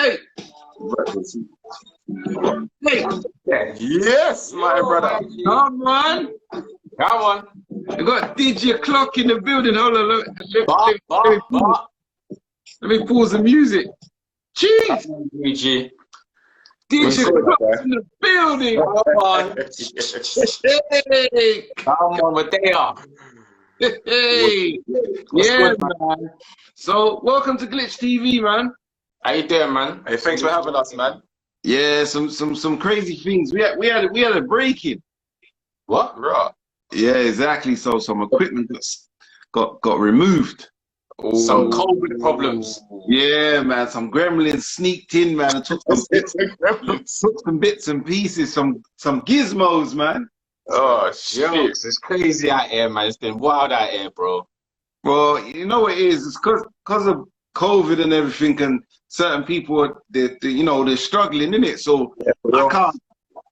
Hey, hey. Yes, my brother. Come on. Come on. I got DJ Clock in the building. Hold on. Let me pause the music. Jeez. DJ. DJ Clock in the building. Come on. Hey. Come on, Mateo. Hey. Yeah, man. So, welcome to Glitchtv, man. How you doing, man? Hey, thanks for having us, man. Yeah, some crazy things. We had a break-in. What? Right. Yeah, exactly. So some equipment got removed. Ooh. Some COVID problems. Yeah, man. Some gremlins sneaked in, man, and took some bits and pieces, some gizmos, man. Oh shit! It's crazy out here, man. It's been wild out here, bro. Well, you know what it is? It's because of COVID and everything, and certain people they're struggling in it. So I can't.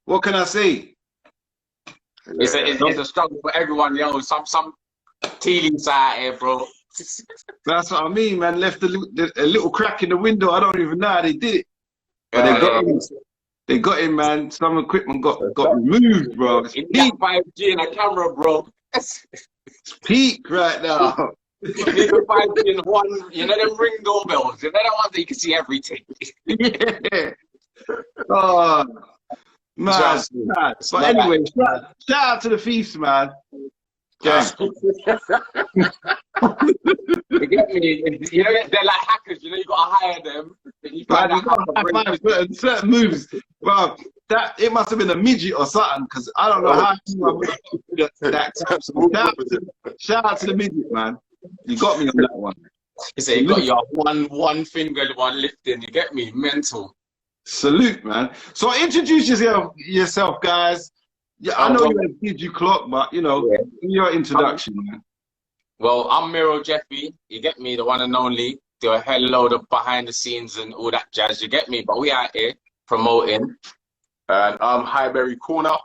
What can I say? It's a struggle for everyone, yo. Some tealies out here, bro. That's what I mean, man. Left a little crack in the window. I don't even know how they did it. But they got him, man. Some equipment got removed, bro. It's peak 5G and a camera, bro. It's peak right now. You need a 5G and one, you know them ring doorbells. You know the ones that you can see everything. Yeah. Oh, man. But anyway, shout out to the thieves, man. Yeah. You get me? You know, they're like hackers. You know, you gotta hire them. You find certain moves. Well, it must have been a midget or something, because I don't know how that. Shout out to the midget, man. You got me on that one. You say you got your one finger, one lifting. You get me? Mental. Salute, man. So introduce yourself, guys. Yeah, I know you're a DJ Clock, but your introduction, man. Well, I'm Glitchtv. You get me, the one and only. Do a hell load of behind the scenes and all that jazz. You get me? But we out here promoting. And I'm Highbury Corner.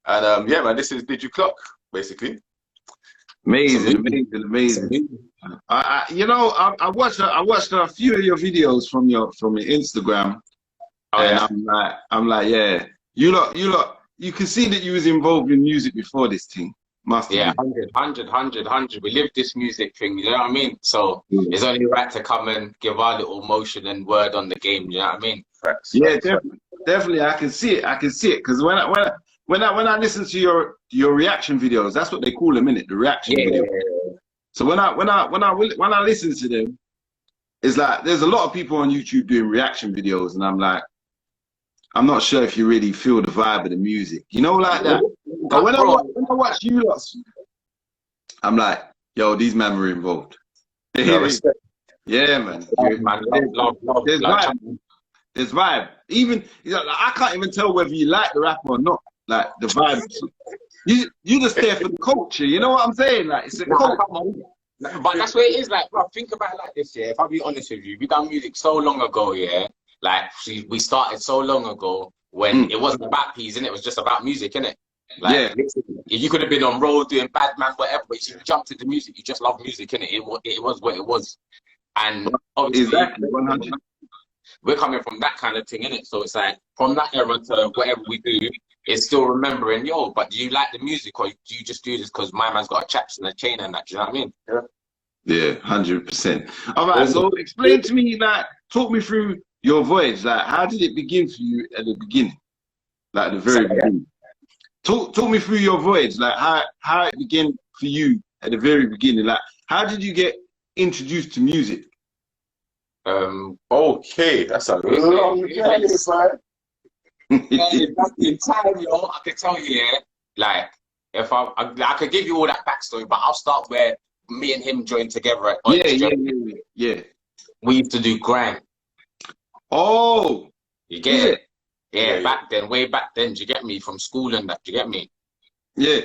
And yeah, man, this is DJ Clock, basically. Amazing. I watched a few of your videos from your Instagram, and I'm like, yeah, you lot, you can see that you was involved in music before this thing. Yeah, 100. We live this music thing, you know what I mean? So it's only right to come and give our little motion and word on the game, you know what I mean? Yeah, definitely. I can see it. Because when I listen to your reaction videos, that's what they call them, innit? The reaction videos. So when I listen to them, it's like there's a lot of people on YouTube doing reaction videos, and I'm like, I'm not sure if you really feel the vibe of the music, like that. But when I watch you lot, I'm like, yo, these men were involved. Yeah, man. There's vibe. Even I can't even tell whether you like the rap or not. Like the vibe. You just there for the culture. You know what I'm saying? Like it's a culture. But that's what it is. Like, bro, think about it like this. Yeah, if I be honest with you, we done music so long ago. Yeah. Like we started so long ago when it wasn't about peas and it was just about music, innit? Like, you could have been on road doing bad man, whatever, but you jumped into music. You just love music, innit? It was what it was, and obviously, exactly 100. We're coming from that kind of thing, innit? So it's like from that era to whatever we do, it's still remembering. Yo, but do you like the music, or do you just do this because my man's got a chaps and a chain and that? Do you know what I mean? Yeah, 100%. All right, so explain to me, like, talk me through your voyage. Like, how did it begin for you at the beginning? Like the very beginning. Talk me through your voyage. Like how it began for you at the very beginning. Like, how did you get introduced to music? Okay, that's a long journey, man. In time, yo, I can tell you, yeah. Like, if I could give you all that backstory, but I'll start where me and him joined together at Yeah. We used to do grime. Oh, you get it? Yeah, back then, way back then, do you get me? From school and that, do you get me? Yeah.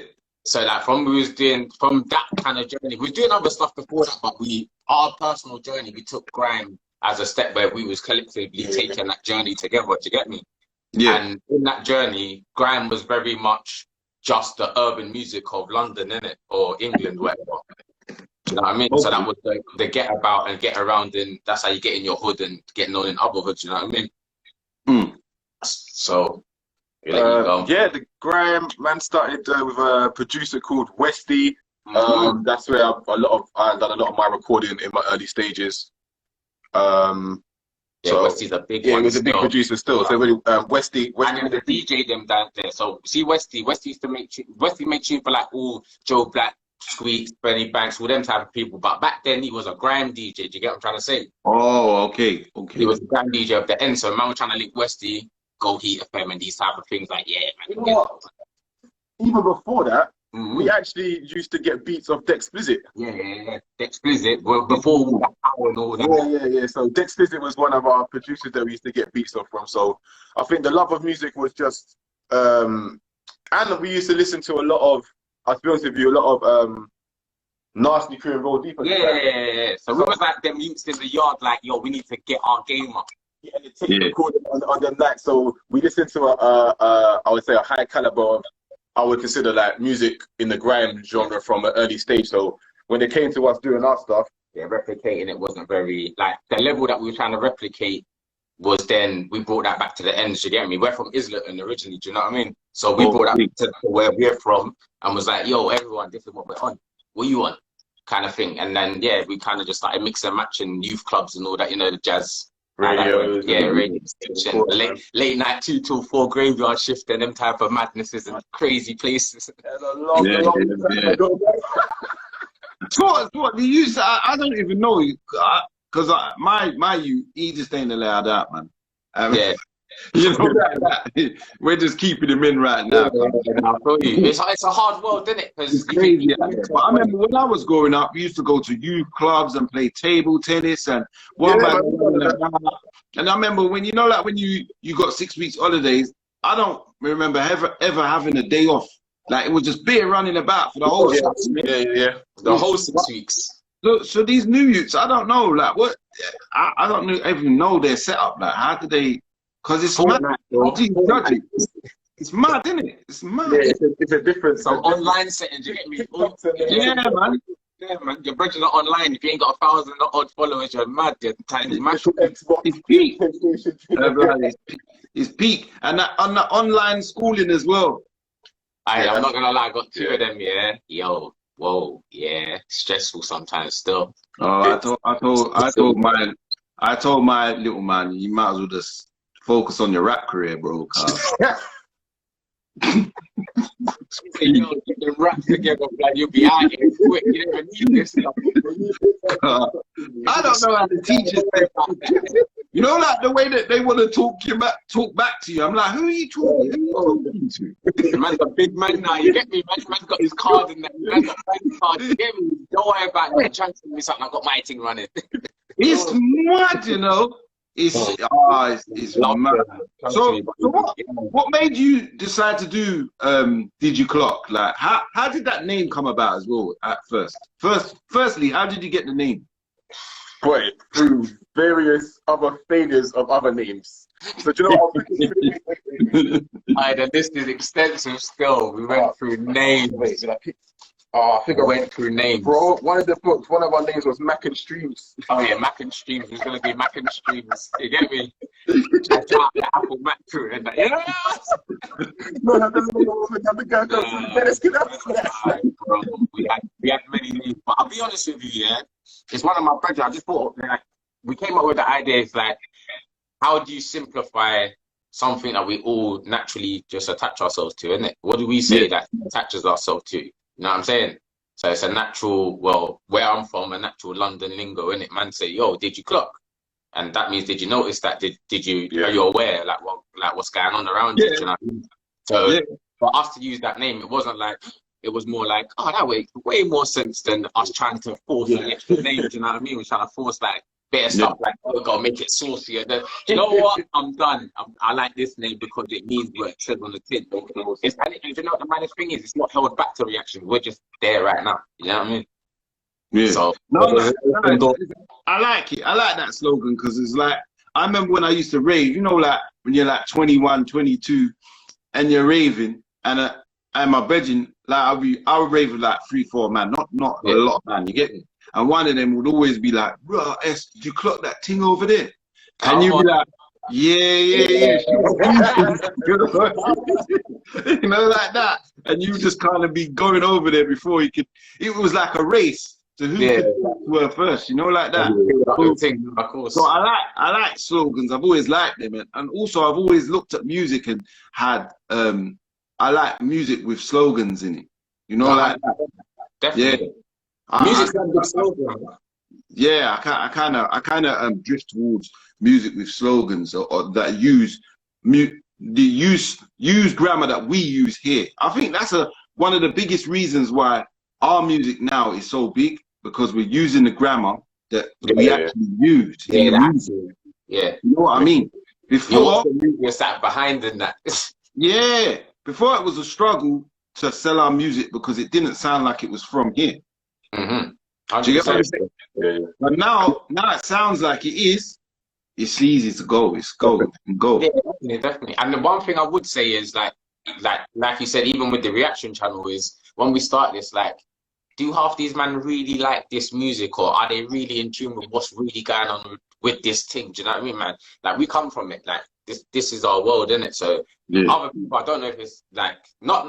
So like from that kind of journey, we was doing other stuff before that, but our personal journey, we took grime as a step where we was collectively taking that journey together, do you get me? Yeah. And in that journey, grime was very much just the urban music of London, innit? Or England, whatever. Do you know what I mean? Okay. So that was the get about and get around, and that's how you get in your hood and get known in other hoods. You know what I mean? Mm. So you go. Yeah, the grime man started with a producer called Westy. That's where I done a lot of my recording in my early stages. Yeah, Westy's a big one. Yeah, he was a big producer still. So really, Westy and the DJ them down there. So see, Westy used to make Westy made tune for like all Joe Black, Squeaks, Benny Banks, all them type of people. But back then he was a grime DJ. Do you get what I'm trying to say? Oh, okay. He was a grime DJ of the end. So man was trying to link Westy, Go Heat FM, and these type of things. Like, yeah, man. You know what? Even before that, we actually used to get beats of Glitchtv. Yeah. Glitchtv. Well, before all that power and all that. Yeah. So Glitchtv was one of our producers that we used to get beats off from. So I think the love of music was just, and we used to listen to a lot of, I'll be honest with you, a lot of Nasty Crew and Roll Deep. Yeah. So we was like them youths in the yard, like, yo, we need to get our game up. Yeah, and the tape recorded on them nights. So we listened to I would say a high caliber of, I would consider like music in the grime genre from an early stage. So when it came to us doing our stuff, replicating it wasn't very, like, the level that we were trying to replicate was then, we brought that back to the ends, you get me? We're from Islington originally, do you know what I mean? So we brought that to where we're from and was like, yo, everyone, this is what we're on. What you on? Kind of thing. And then, yeah, we kind of just started mixing and matching youth clubs and all that, you know, the jazz. Radio, radio station, late night 2 till 4 graveyard shift and them type of madnesses and crazy places. So what the youth? I don't even know, because my youth, he just ain't allowed out, man. You know that we're just keeping him in right now. It's a hard world, isn't it? It's crazy. But I remember when I was growing up, we used to go to youth clubs and play table tennis and and I remember when, you know, like when you got 6 weeks holidays, I don't remember ever having a day off. Like it was just beer running about for the whole 6 weeks. The whole 6 weeks. So these new youths, I don't know, like what I don't even know their setup. Like how do they? Because it's mad. It's mad, isn't it? It's mad. Yeah, it's a different. Some online settings, you get me? Yeah, man. Yeah, man. You're bridging it online. If you ain't got 1,000 odd followers, you're mad. It's peak. It's peak. And on the online schooling as well. I'm not gonna lie, I got 2 of them, yeah. Yo, whoa, yeah. Stressful sometimes still. Oh, I told my little man, you might as well just focus on your rap career, bro. Yo, get the rap together, like you'll be out here quick. You never need this stuff. I don't know how the teachers you know, like the way that they want to talk back to you. I'm like, who are you talking to? The man's a big man now, you get me? Man's got his card in there. Man's got his card, you get me? Don't worry about it. Trying to tell me something, I've got my thing running. It's mad, you know. It's mad. So what made you decide to do DigiClock? Like how did that name come about as well at first? Firstly, how did you get the name? Boy, through various other failures of other names. So do you know what? The list is extensive still. We went through names. Wait, did I pick? I think I went through names. Bro, one of our names was Mac and Streams. Oh yeah, Mac and Streams. It's gonna be Mac and Streams. You get me? The Apple Mac crew and that. Yeah. We had many names, but I'll be honest with you, yeah. It's one of my projects. I just thought, like, we came up with the idea. It's like, how do you simplify something that we all naturally just attach ourselves to, isn't it? What do we say that attaches ourselves to? You know what I'm saying? So it's a natural, well, where I'm from, a natural London lingo, innit? Man say, yo, did you clock? And that means, did you notice that? Did you, are you aware, like what's going on around you? You know what I mean? So for us to use that name, it wasn't like, it was more like, oh, that makes way more sense than us trying to force an extra name, do you know what I mean? We're trying to force like better stuff, like, oh, gotta make it saucier. Do you know what? I'm done. I like this name because it means what it says on the tin. And you know what the maddest thing is? It's not held back to reaction. We're just there right now. You know what I mean? Yeah. So, I like it. I like that slogan because it's like, I remember when I used to rave, you know, like when you're like 21, 22 and you're raving and my bedroom, like I would rave with like 3, 4 man, not a lot, man, you get me? and one of them would always be like, "Bro, S, did you clock that thing over there?" And you'd be like, yeah. You know, like that. And you just kind of be going over there before he could. It was like a race to who could talk to her first, you know, like that. So I like slogans. I've always liked them, and also I've always looked at music and had I like music with slogans in it. You know, like that. Definitely. Yeah. Music's got a good slogan. Yeah, I kind of drift towards music with slogans or that use grammar that we use here. I think that's one of the biggest reasons why our music now is so big, because we're using the grammar that we actually used in the music. Yeah, you know what I mean. Before you're sat behind in that. Yeah, before it was a struggle to sell our music because it didn't sound like it was from here. Do you get what I'm saying? Yeah. But now it sounds like it is. It's easy to go. It's go and go. Yeah, definitely. And the one thing I would say is like you said, even with the reaction channel, is when we start this, like, do half these men really like this music, or are they really in tune with what's really going on with this thing? Do you know what I mean, man? Like, we come from it. Like, this is our world, isn't it? So other people, I don't know if it's like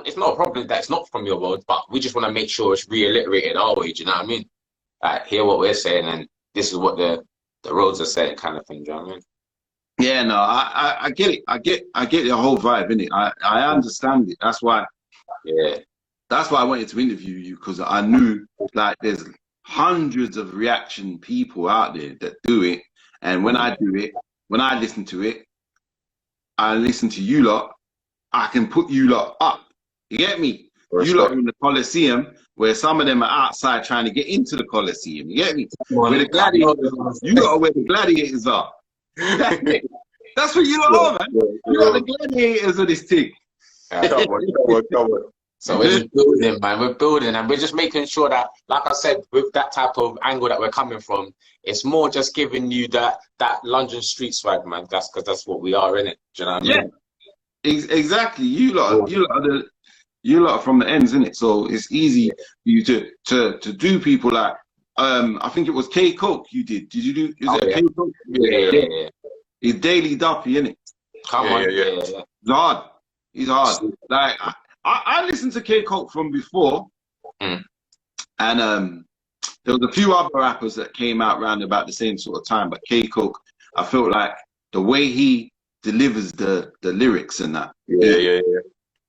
it's not a problem that it's not from your world, but we just want to make sure it's reiterated our way. Do you know what I mean? Like, hear what we're saying, and this is what the roads are saying, kind of thing. Do you know what I mean? Yeah, no, I get it. I get the whole vibe, innit? I understand it. That's why. Yeah. That's why I wanted to interview you, because I knew like there's hundreds of reaction people out there that do it, and when I do it, when I listen to it, I listen to you lot, I can put you lot up. You get me? You lot are in the Coliseum, where some of them are outside trying to get into the Coliseum. You get me? Where the gladiators, you lot are where the gladiators are. That's what you lot are, man. You lot are the gladiators of this thing. Come on. So we're just building, man. We're building, and we're just making sure that, like I said, with that type of angle that we're coming from, it's more just giving you that London street swag, man. That's because that's what we are, innit? Do you know what I mean? Exactly. You lot are from the ends, innit? So it's easy for you to do people like I think it was K Coke you did. Did you do? K Coke? Yeah. He's Daily Duffy, innit? Come on. Yeah. He's hard. Like I listened to K Coke from before, and there was a few other rappers that came out around about the same sort of time. But K Coke, I felt like the way he delivers the lyrics and that. Yeah.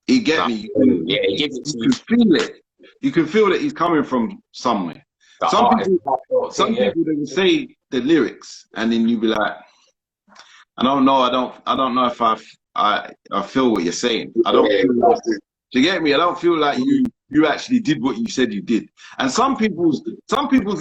He get me. You can feel it. You can feel that he's coming from somewhere. Some people they will say the lyrics, and then you be like, I don't know. I don't know if I feel what you're saying. I don't feel. Do you get me? I don't feel like you actually did what you said you did. And some people's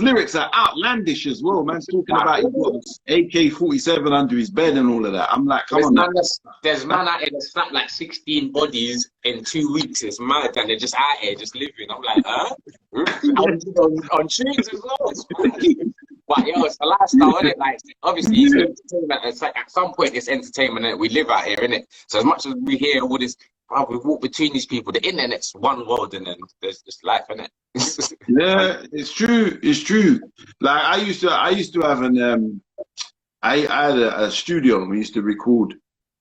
lyrics are outlandish as well. Man's talking about he's got AK-47 under his bed and all of that. I'm like, come on. There's man out here that slapped like 16 bodies in 2 weeks. It's mad, and they're just out here just living. I'm like, huh? on tunes as well. But yo, it's a lifestyle, isn't it? Like, obviously, it's entertainment. It's like, at some point, it's entertainment, and we live out here, innit? So as much as we hear all this, we walk between these people. The internet's one world, and then there's just life, innit? Yeah, it's true. It's true. Like I used to have I had a studio, and we used to record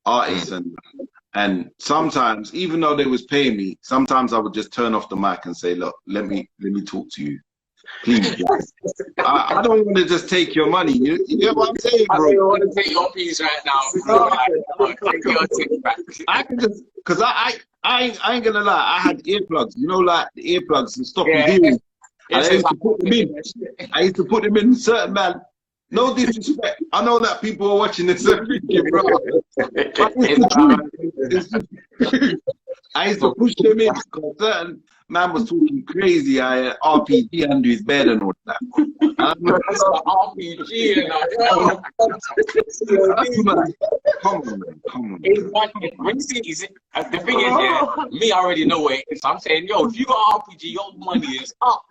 artists, and sometimes, even though they was paying me, sometimes I would just turn off the mic and say, look, let me talk to you. Please, I don't want to just take your money. You get what I'm saying, bro? I don't want to take your piece right now. I can just, because I ain't gonna lie. I had earplugs, you know, like the earplugs to stop you hearing. And I used to put them in. I used to put them in certain man. No disrespect. I know that people are watching this and thinking, bro. I used to push them in because certain man was talking crazy. I had RPG under his bed and all that. RPG and all. Come on, man. When you see the thing is, me, I already know what it is. So I'm saying, yo, if you got RPG, your money is up.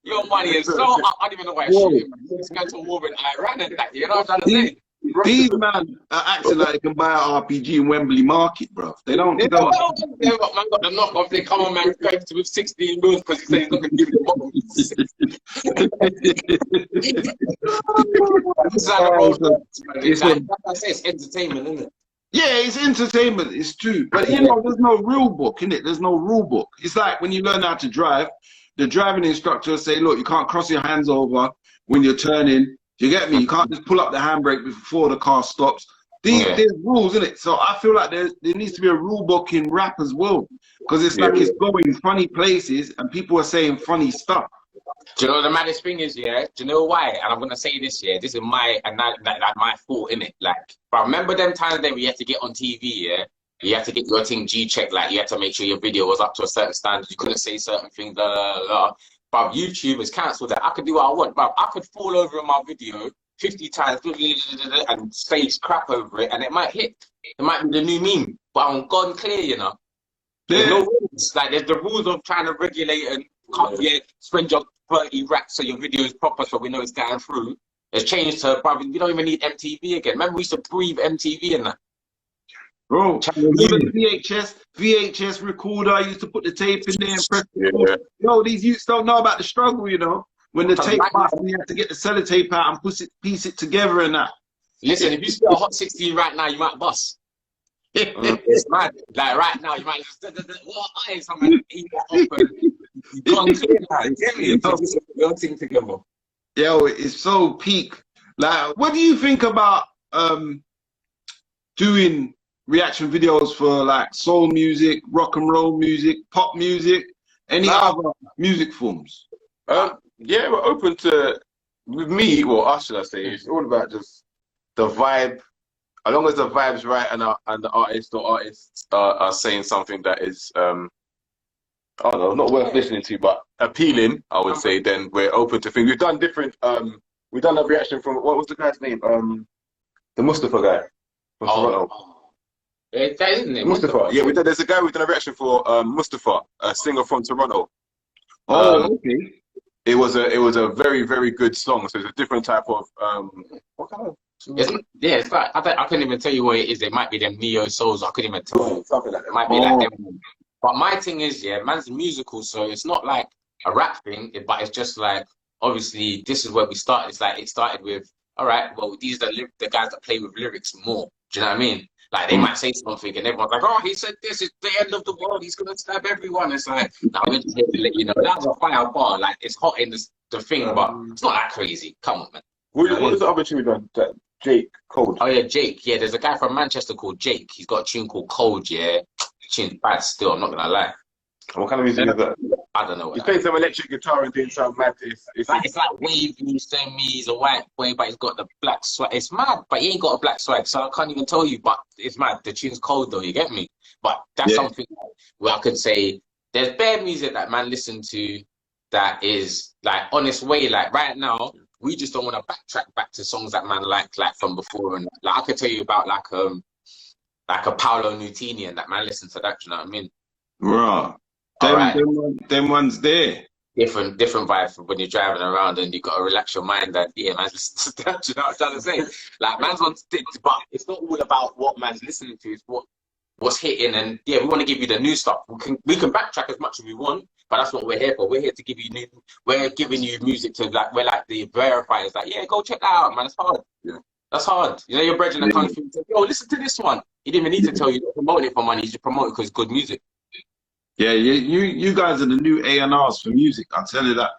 Your money is so up. I don't even know why I'm shooting. It's going to war in Iran and that. You know what I'm trying to say? These man are acting like they can buy an RPG in Wembley Market, bro. They don't. Man got the knock off. They come on, man, with 16 mils because he said he's not going to give me the bottom. Like I say, it's entertainment, isn't it? Yeah, it's entertainment. It's true, but you know, there's no rule book in it. There's no rule book. It's like when you learn how to drive, the driving instructor will say, "Look, you can't cross your hands over when you're turning." You get me? You can't just pull up the handbrake before the car stops. There's rules in it. So I feel like there needs to be a rule book in rap as well. Because it's like it's going funny places and people are saying funny stuff. Do you know what the maddest thing is, yeah? Do you know why? And I'm going to say this, yeah? This is my fault, innit? Like, but I remember them times that we had to get on TV, yeah? You had to get your thing G-checked. Like, you had to make sure your video was up to a certain standard. You couldn't say certain things, blah, blah, blah. But YouTube has cancelled that. I could do what I want. But I could fall over in my video 50 times and say crap over it, and it might hit. It might be the new meme. But I'm gone clear, you know. There's no rules. Like, there's the rules of trying to regulate and spend your 30 racks so your video is proper so we know it's going through. It's changed to probably, we don't even need MTV again. Remember, we used to breathe MTV in that. Bro, even VHS recorder, I used to put the tape in there and press record. Yo, these youths don't know about the struggle, you know. When the tape bust, you have to get the sellotape out and piece it together and that. Listen, if you see a Hot 16 right now, you might bust. It's mad. Like right now, you might just what eyes? I'm like, eat that up and you can't clear that. You get me? It's your thing together. Yo, it's so peak. Like, what do you think about doing reaction videos for like soul music, rock and roll music, pop music, any other music forms? Yeah, we're open to, with me, well, us should I say, it's all about just the vibe. As long as the vibe's right and the artist or artists are saying something that is, I don't know, not worth listening to, but appealing, I would say, then we're open to things. We've done different, we've done a reaction from, what was the guy's name? The Mustafa guy from Toronto. That isn't it? Mustafa. Yeah, there's a guy we've done a reaction for, Mustafa, a singer from Toronto. Okay. It was a very, very good song. So it's a different type of what kind of? It's like I couldn't even tell you what it is. It might be them neo souls. I couldn't even tell you. Something like that. It might be like them. But my thing is, yeah, man's musical, so it's not like a rap thing, but it's just like obviously this is where we started. It's like it started with, all right, well, these are the guys that play with lyrics more. Do you know what I mean? Like they might say something and everyone's like, oh, he said this is the end of the world. He's gonna stab everyone. It's like, no, we're just here to let you know that was a fire bar. Like it's hot in the thing, but it's not that crazy. Come on, man. What is the other tune we done? Jake Cold. Oh yeah, Jake. Yeah, there's a guy from Manchester called Jake. He's got a tune called Cold. Yeah, the tune's bad still. I'm not gonna lie. What kind of music is that? I don't know. He's playing some electric guitar and doing some mad. It's like wavy, semi. He's a white boy, but he's got the black swag. It's mad, but he ain't got a black swag, so I can't even tell you. But it's mad. The tune's cold though. You get me? But that's something where I could say there's bare music that man listen to that is like on its way. Like right now, we just don't want to backtrack back to songs that man like from before. And like I could tell you about like a Paolo Nutini and that man listen to that. Do you know what I mean? Right. Them ones there. Different vibe from when you're driving around and you got to relax your mind. And yeah, man's listening to that. Do you know what I'm trying to say? Like man's on, but it's not all about what man's listening to. It's what's hitting. And yeah, we want to give you the new stuff. We can backtrack as much as we want, but that's what we're here for. We're here to give you new. We're giving you music to like. We're like the verifiers. Like yeah, go check that out, man. It's hard. Yeah, that's hard. You know, your brethren that comes through. Yo, listen to this one. He didn't even need to tell you to promote it for money. He's just promote it because it's good music. Yeah, you guys are the new A&Rs for music. I'll tell you that.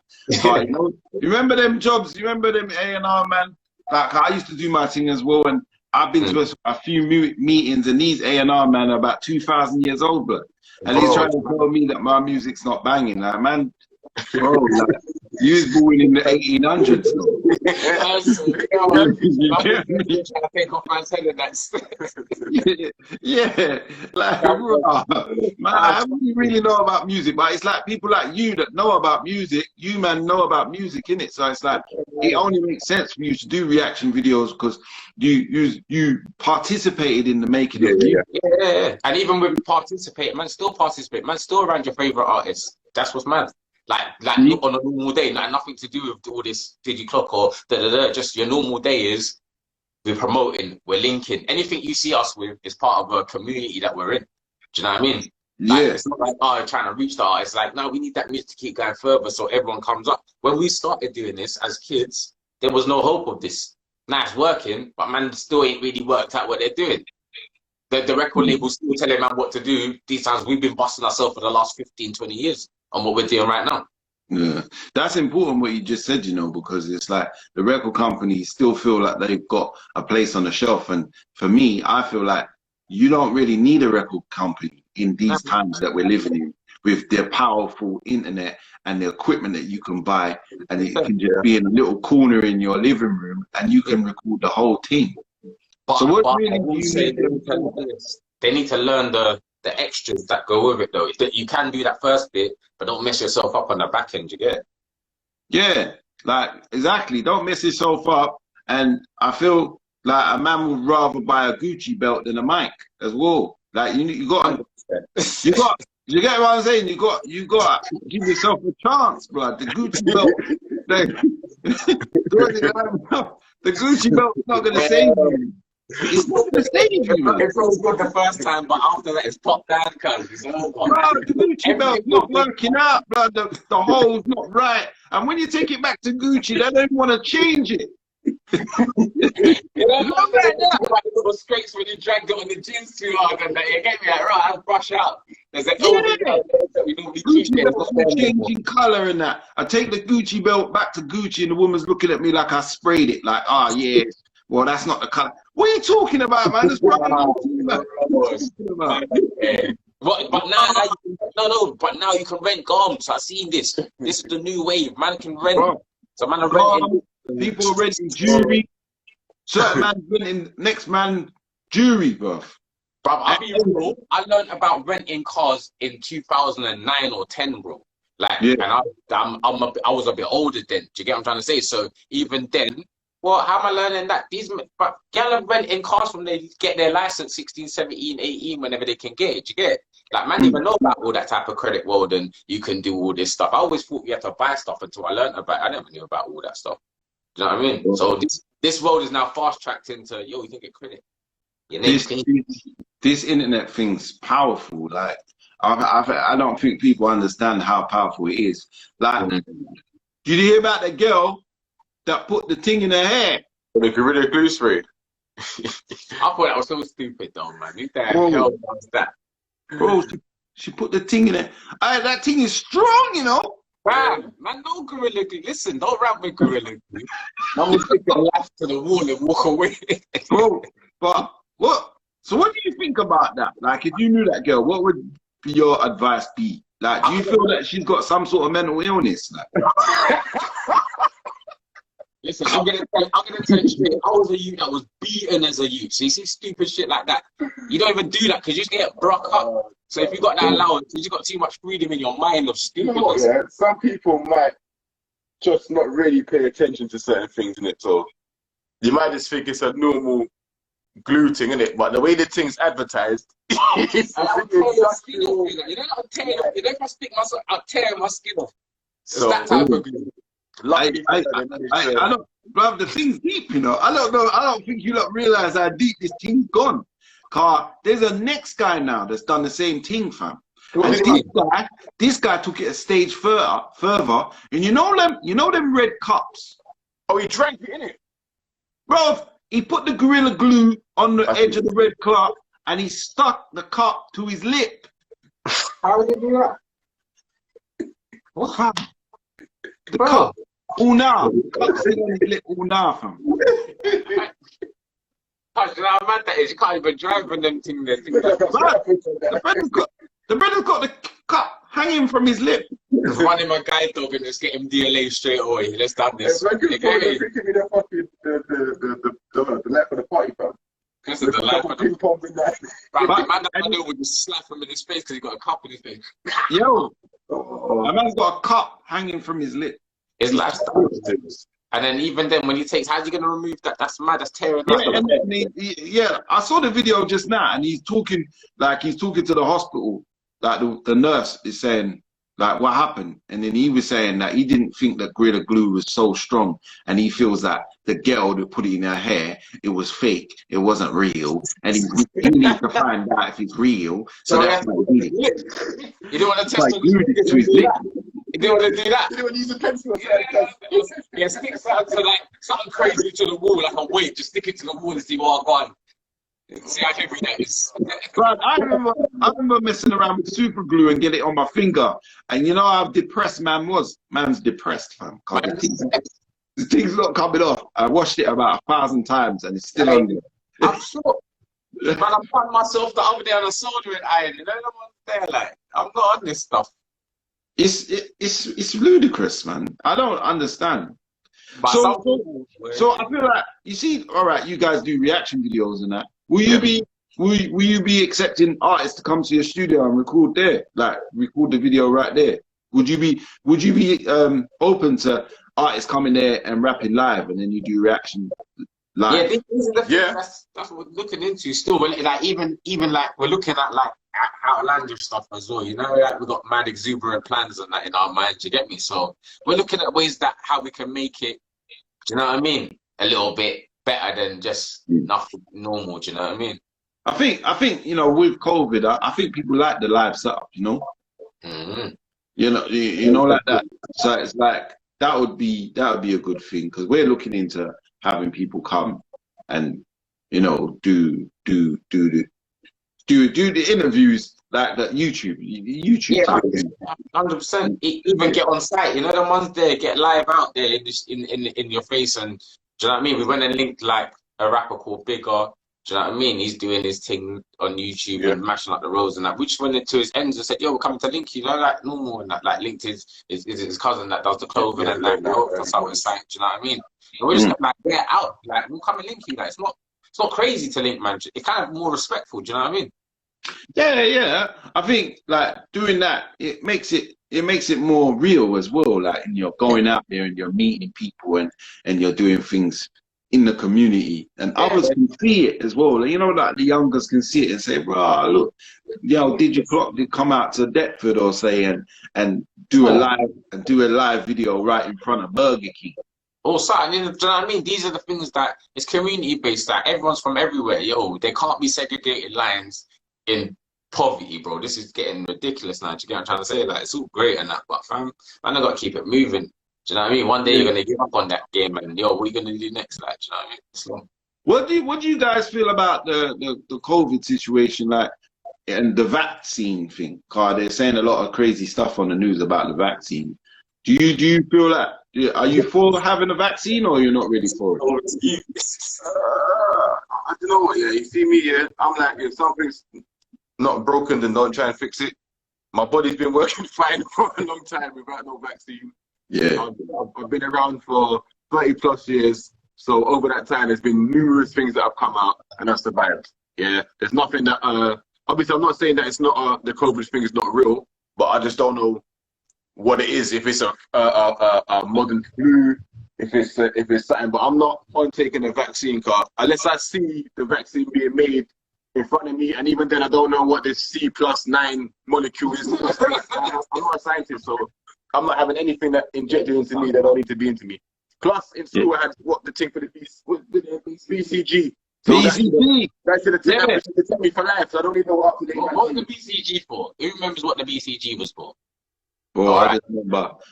Like, you remember them jobs? You remember them A&R, man? Like I used to do my thing as well, and I've been to a few meetings, and these A&R man are about 2,000 years old, but and he's trying to tell me that my music's not banging. Like, man, bro, like, you was born in the 1800s. Yeah, like, man, I don't really know about music, but it's like people like you that know about music. You man know about music, innit? So it's like it only makes sense for you to do reaction videos because you participated in the making of music. Yeah, and even with participate, man, still participate, man, still around your favorite artists. That's what's mad. Like on a normal day, like nothing to do with all this digiclock or just your normal day is we're promoting, we're linking. Anything you see us with is part of a community that we're in. Do you know what I mean? Like, Yeah. it's not like, oh, trying to reach the artist. Like, no, we need that music to keep going further so everyone comes up. When we started doing this as kids, there was no hope of this. Now it's working, but man still ain't really worked out what they're doing. The record label's still telling man what to do. These times we've been busting ourselves for the last 15, 20 years on what we're doing right now. Yeah, that's important what you just said, you know, because it's like the record companies still feel like they've got a place on the shelf. And for me, I feel like you don't really need a record company in these times that we're living in, with their powerful internet and the equipment that you can buy, and it can just be in a little corner in your living room and you can record the whole thing. But, So what but really I will say they need to learn the extras that go with it, though. You can do that first bit, but don't mess yourself up on the back end, you get it? Yeah, like, exactly. Don't mess yourself up. And I feel like a man would rather buy a Gucci belt than a mic as well. Like, you got, you get what I'm saying? You got to give yourself a chance, bro. The Gucci belt, the Gucci belt's not going to save you. It's not going to save you, man. It feels good the first time, but after that, it's popped down, cuz. It's all gone. Bro, the Gucci belt's not working out, bro. The hole's not right. And when you take it back to Gucci, they don't want to change it. You know, not like that. Little scrapes when you dragged it on the jeans too hard and that. You get me? Like, right, I'll brush out. There's an we normally keep Gucci changing colour and that. I take the Gucci belt back to Gucci and the woman's looking at me like I sprayed it. Like, oh, yeah. Well, that's not the colour. What are you talking about, man? That's what I'm talking about. But now you can rent garments. I've seen this. This is the new wave. Man can rent. So man are renting. People are renting jewelry. Certain man's renting next man jewelry, bro. Bro, I'll be real. I learned about renting cars in 2009 or 10, bro. Like, yeah. And I was a bit older then. Do you get what I'm trying to say? So even then, well, how am I learning that? But y'all are renting cars from they get their license 16, 17, 18, whenever they can get it. Do you get it? Like, man, even know about all that type of credit world and you can do all this stuff. I always thought you had to buy stuff until I learned about it. I never knew about all that stuff. Do you know what I mean? So this world is now fast tracked into, yo, you can get credit. This internet thing's powerful. Like, I don't think people understand how powerful it is. Like, did you hear about the girl that put the thing in her hair? The Gorilla Glue spray. I thought that was so stupid, though, man. Who the hell does that? Bro, she put the thing in it. That thing is strong, you know. Man, no Gorilla Glue. Listen, don't rap with Gorilla Glue. I'm gonna stick your life to the wall and walk away. Bro, but what? So what do you think about that? Like, if you knew that girl, what would your advice be? Like, do you feel that she's got some sort of mental illness? Like? Listen, I'm gonna tell you straight. I was a youth that was beaten as a youth. So you see stupid shit like that. You don't even do that because you just get broke up. So if you got that allowance, you got too much freedom in your mind of stupidness. Yeah, some people might just not really pay attention to certain things in it. So you might just think it's a normal glue thing, innit? But the way the thing's advertised, it's I'll tear your skin off. You know, if I stick myself, I'll tear my skin off. So that type of glue. I don't, bro, the thing's deep, you know. I don't think you lot realize how deep this thing's gone. Car, there's a next guy now that's done the same thing, fam. And this guy took it a stage further, and you know them red cups. Oh, he drank it, innit? Bro, he put the Gorilla Glue on the edge of the red cup, and he stuck the cup to his lip. How did he do that? What happened? The cup. All now. Cup sitting on his lip all now, fam. You know how mad that is? You can't even drive on them things. The brother's got the cup hanging from his lip. Running my guide dog and just get him DLA straight away. Let's done this. It's like the life of the party, fam. This is the life of the ping pong in that. Man, I know would just slap him in his face because he got a cup in his face. Yo, a man's got a cup hanging from his lip. His lifestyle. And then even then, when he takes, how's he gonna remove that? That's mad. That's tearing. Yeah, I saw the video just now, and he's talking to the hospital. Like the nurse is saying, like, what happened? And then he was saying that he didn't think that Gorilla Glue was so strong, and he feels that the girl that put it in her hair, it was fake, it wasn't real, and he needs to find out if it's real. So that's why he did it. You didn't want to test Like glued it to his lip. You didn't want to do that. You didn't use a pencil. Yeah, stick something like something crazy to the wall, like a weight. Just stick it to the wall and see what I got. See how heavy that is. But I remember messing around with super glue and get it on my finger. And you know how depressed man was? Man's depressed, fam. The thing's not coming off. I washed it about 1,000 times and it's still on there. I'm sure. Man, I found myself the other day on a soldering iron. You know, I'm there like, I'm not on this stuff. It's ludicrous, man. I don't understand. But so I feel like, you see, all right, you guys do reaction videos and that. Will you be accepting artists to come to your studio and record there, like record the video right there? Would you be open to artists coming there and rapping live, and then you do reaction live? Yeah, these are the things that's what we're looking into still. Like even like we're looking at like outlandish stuff as well. You know, like we've got mad exuberant plans and that in our minds. You get me? So we're looking at ways that how we can make it. Do you know what I mean? A little bit better than just nothing normal. Do you know what I mean? I think you know, with COVID, I think people like the live setup. You know, you know like that. So it's like that would be a good thing, because we're looking into having people come and, you know, do the interviews like that YouTube. Yeah, 100%. Even get on site. You know, the ones there get live out there in your face. And do you know what I mean? We went and linked like a rapper called Bigger. Do you know what I mean? He's doing his thing on YouTube and mashing up the roads and that. We just went into his ends and said, "Yo, we're coming to link you." You know, like normal and that. Like linked his cousin that does the clothing and like for something site. Do you know what I mean? And we're just like, get out. Like we'll come and link you. Like it's not crazy to link, man. It's kind of more respectful. Do you know what I mean? Yeah. I think like doing that, it makes it more real as well. Like, and you're going out there and you're meeting people and you're doing things in the community, and others can see it as well. You know, like the youngers can see it and say, "Bro, look, did your clock did come out to Deptford or say and do a live video right in front of Burger King." Also, and then, do you know what I mean? These are the things that it's community based. That everyone's from everywhere. Yo, there can't be segregated lines in poverty, bro. This is getting ridiculous now. Do you get what I'm trying to say? Like, it's all great and that, but fam, I got to keep it moving. Do you know what I mean? One day you're gonna give up on that game, and yo, what are you gonna do next? Like, do you know what I mean? So, what do you guys feel about the COVID situation, like, and the vaccine thing? Cause they're saying a lot of crazy stuff on the news about the vaccine. Do you feel like, are you for having a vaccine, or you're not really for it? I don't know. Yeah, you see me. Yeah, I'm like, if something's not broken, then don't try and fix it. My body's been working fine for a long time without no vaccine. Yeah, I've been around for 30+ years, so over that time there's been numerous things that have come out and I've survived. Yeah, there's nothing that obviously I'm not saying that it's not the COVID thing is not real, but I just don't know what it is. If it's a modern flu, if it's something. But I'm not on taking a vaccine card unless I see the vaccine being made in front of me, and even then I don't know what this C+9 molecule is. I'm not a scientist, so I'm not having anything that injected into me that don't need to be into me. Plus, in school, I had what the thing for the BCG. So BCG. That's the thing that took me for life. So I don't even know what up to date. what was the BCG for? Who remembers what the BCG was for? Oh, I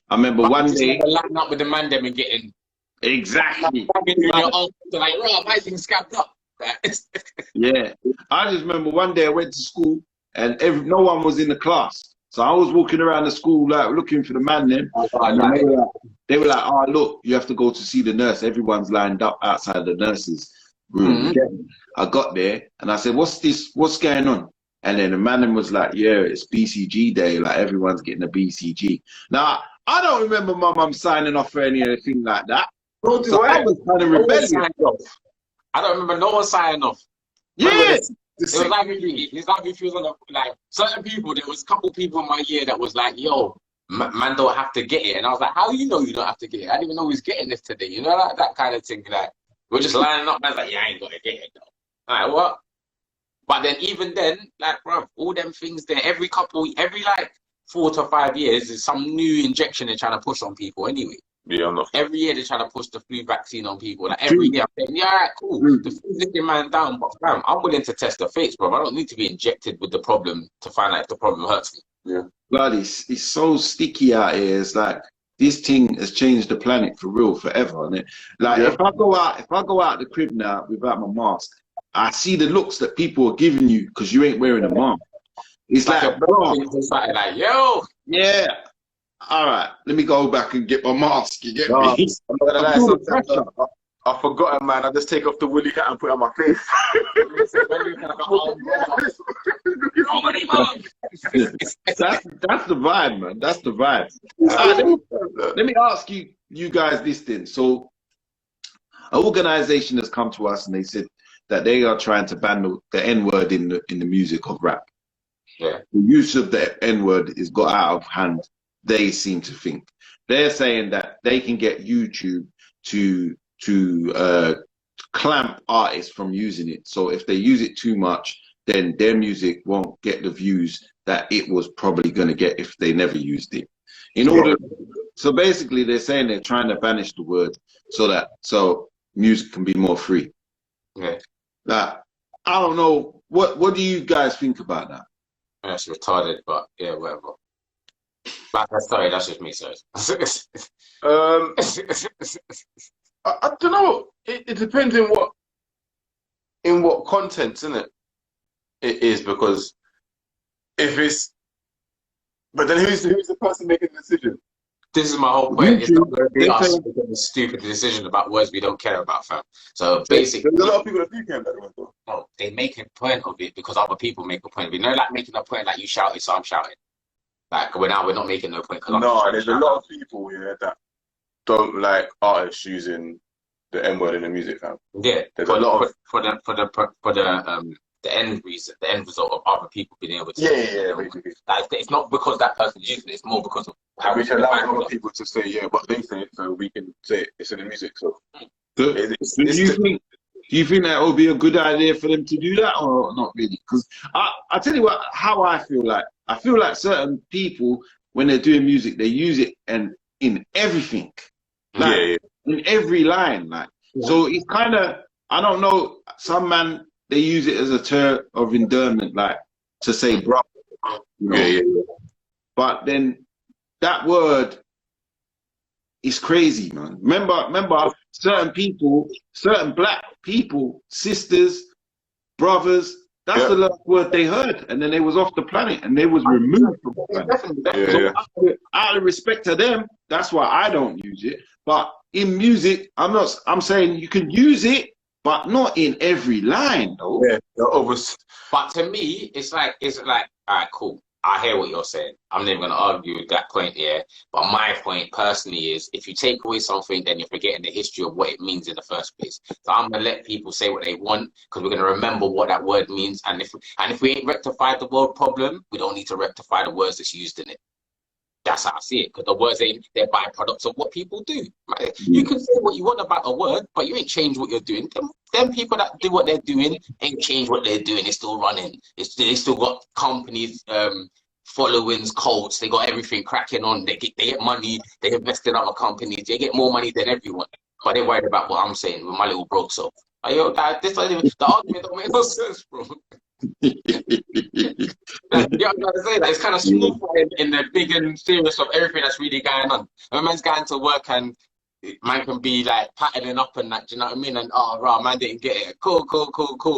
remember one day lining up with the man them and getting exactly. Like, right, my thing scabbed up. Yeah, I just remember one day I went to school and no one was in the class. So I was walking around the school like looking for the man then, and they were like, "Oh, look, you have to go to see the nurse. Everyone's lined up outside the nurse's room." I got there and I said, "What's this? What's going on?" And then the man was like, "Yeah, it's BCG day. Like everyone's getting a BCG." Now I don't remember my mum signing off for anything like that. So I was kind of rebellious. I don't remember no one signing off. Yeah. It was like if you was on like certain people. There was a couple people in my year that was like, "Yo, man, don't have to get it," and I was like, "How you know you don't have to get it? I didn't even know he's getting this today." You know, like that kind of thing. Like we're just lining up. Man's like, "Yeah, I ain't gotta get it though." Like what? But then even then, like, bro, all them things there. Every like 4 to 5 years, is some new injection they're trying to push on people anyway. Yeah, I'm not. Every year they're trying to push the flu vaccine on people. Like every year, I'm saying, yeah, all right, cool. The flu's looking man down, but fam, I'm willing to test the fates, bro. I don't need to be injected with the problem to find out if the problem hurts me. Yeah. Blood, it's so sticky out here. It's like this thing has changed the planet for real, forever. And like if I go out the crib now without my mask, I see the looks that people are giving you because you ain't wearing a mask. It's like like, yo, yeah. All right, let me go back and get my mask. You get me? I'm not gonna lie, sometimes I forgot, man. I just take off the woolly hat and put it on my face. That's the vibe, man. That's the vibe. Let me ask you guys this then. So, an organization has come to us and they said that they are trying to ban the N-word in the music of rap. Yeah. The use of the N-word is got out of hand. They seem to think they're saying that they can get YouTube to clamp artists from using it. So if they use it too much, then their music won't get the views that it was probably going to get if they never used it. So basically, they're saying they're trying to banish the word so music can be more free. Yeah. Like, I don't know. What do you guys think about that? That's retarded, but yeah, whatever. Sorry, that's just me, sorry. I don't know. It depends in what content, isn't it? It is, because if it's, but then who's the person making the decision? This is my whole point. It's not going to be us making a stupid decision about words we don't care about, fam. So basically, there's a lot of people that do care about it. No, they make a point of it because other people make a point of it. You know, like making a point, like you shouted, so I'm shouting. Like we're not making no point. No, there's a lot of people that don't like artists using the N-word in the music, fam. Yeah, there's a lot of for the end result of other people being able to. Yeah, basically. Like, it's not because that person's using it. It's more because of how we allow other people to say but they say it, so we can say it. It's in the music. So do you think that would be a good idea for them to do that, or not really? Because I tell you how I feel like. I feel like certain people, when they're doing music, they use it in everything, like in every line. Like, so it's kind of, I don't know. Some man, they use it as a term of endearment, like to say bro. You know? But then that word is crazy, man. Remember, certain people, certain black people, sisters, brothers. That's the last word they heard, and then they was off the planet, and they was removed from the planet. So out of respect to them, that's why I don't use it. But in music, I'm saying you can use it, but not in every line, though. Yeah, but to me, it's like, all right, cool. I hear what you're saying. I'm never going to argue with that point here. But my point personally is, if you take away something, then you're forgetting the history of what it means in the first place. So I'm going to let people say what they want, because we're going to remember what that word means. And if we ain't rectified the world problem, we don't need to rectify the words that's used in it. That's how I see it, because the words they're byproducts of what people do. Right? You can say what you want about a word, but you ain't change what you're doing. Them people that do what they're doing ain't change what they're doing. It's still running. They still got companies, followings, cults. They got everything cracking on. They get money. They invest in other companies. They get more money than everyone. But they're worried about what I'm saying with my little broke self. Like, yo, the argument don't make no sense, bro. Yeah, I'm trying to say that it's kind of smooth in the big and serious of everything that's really going on. When man's going to work and man can be like patterning up and that, do you know what I mean? And right, man didn't get it. Cool.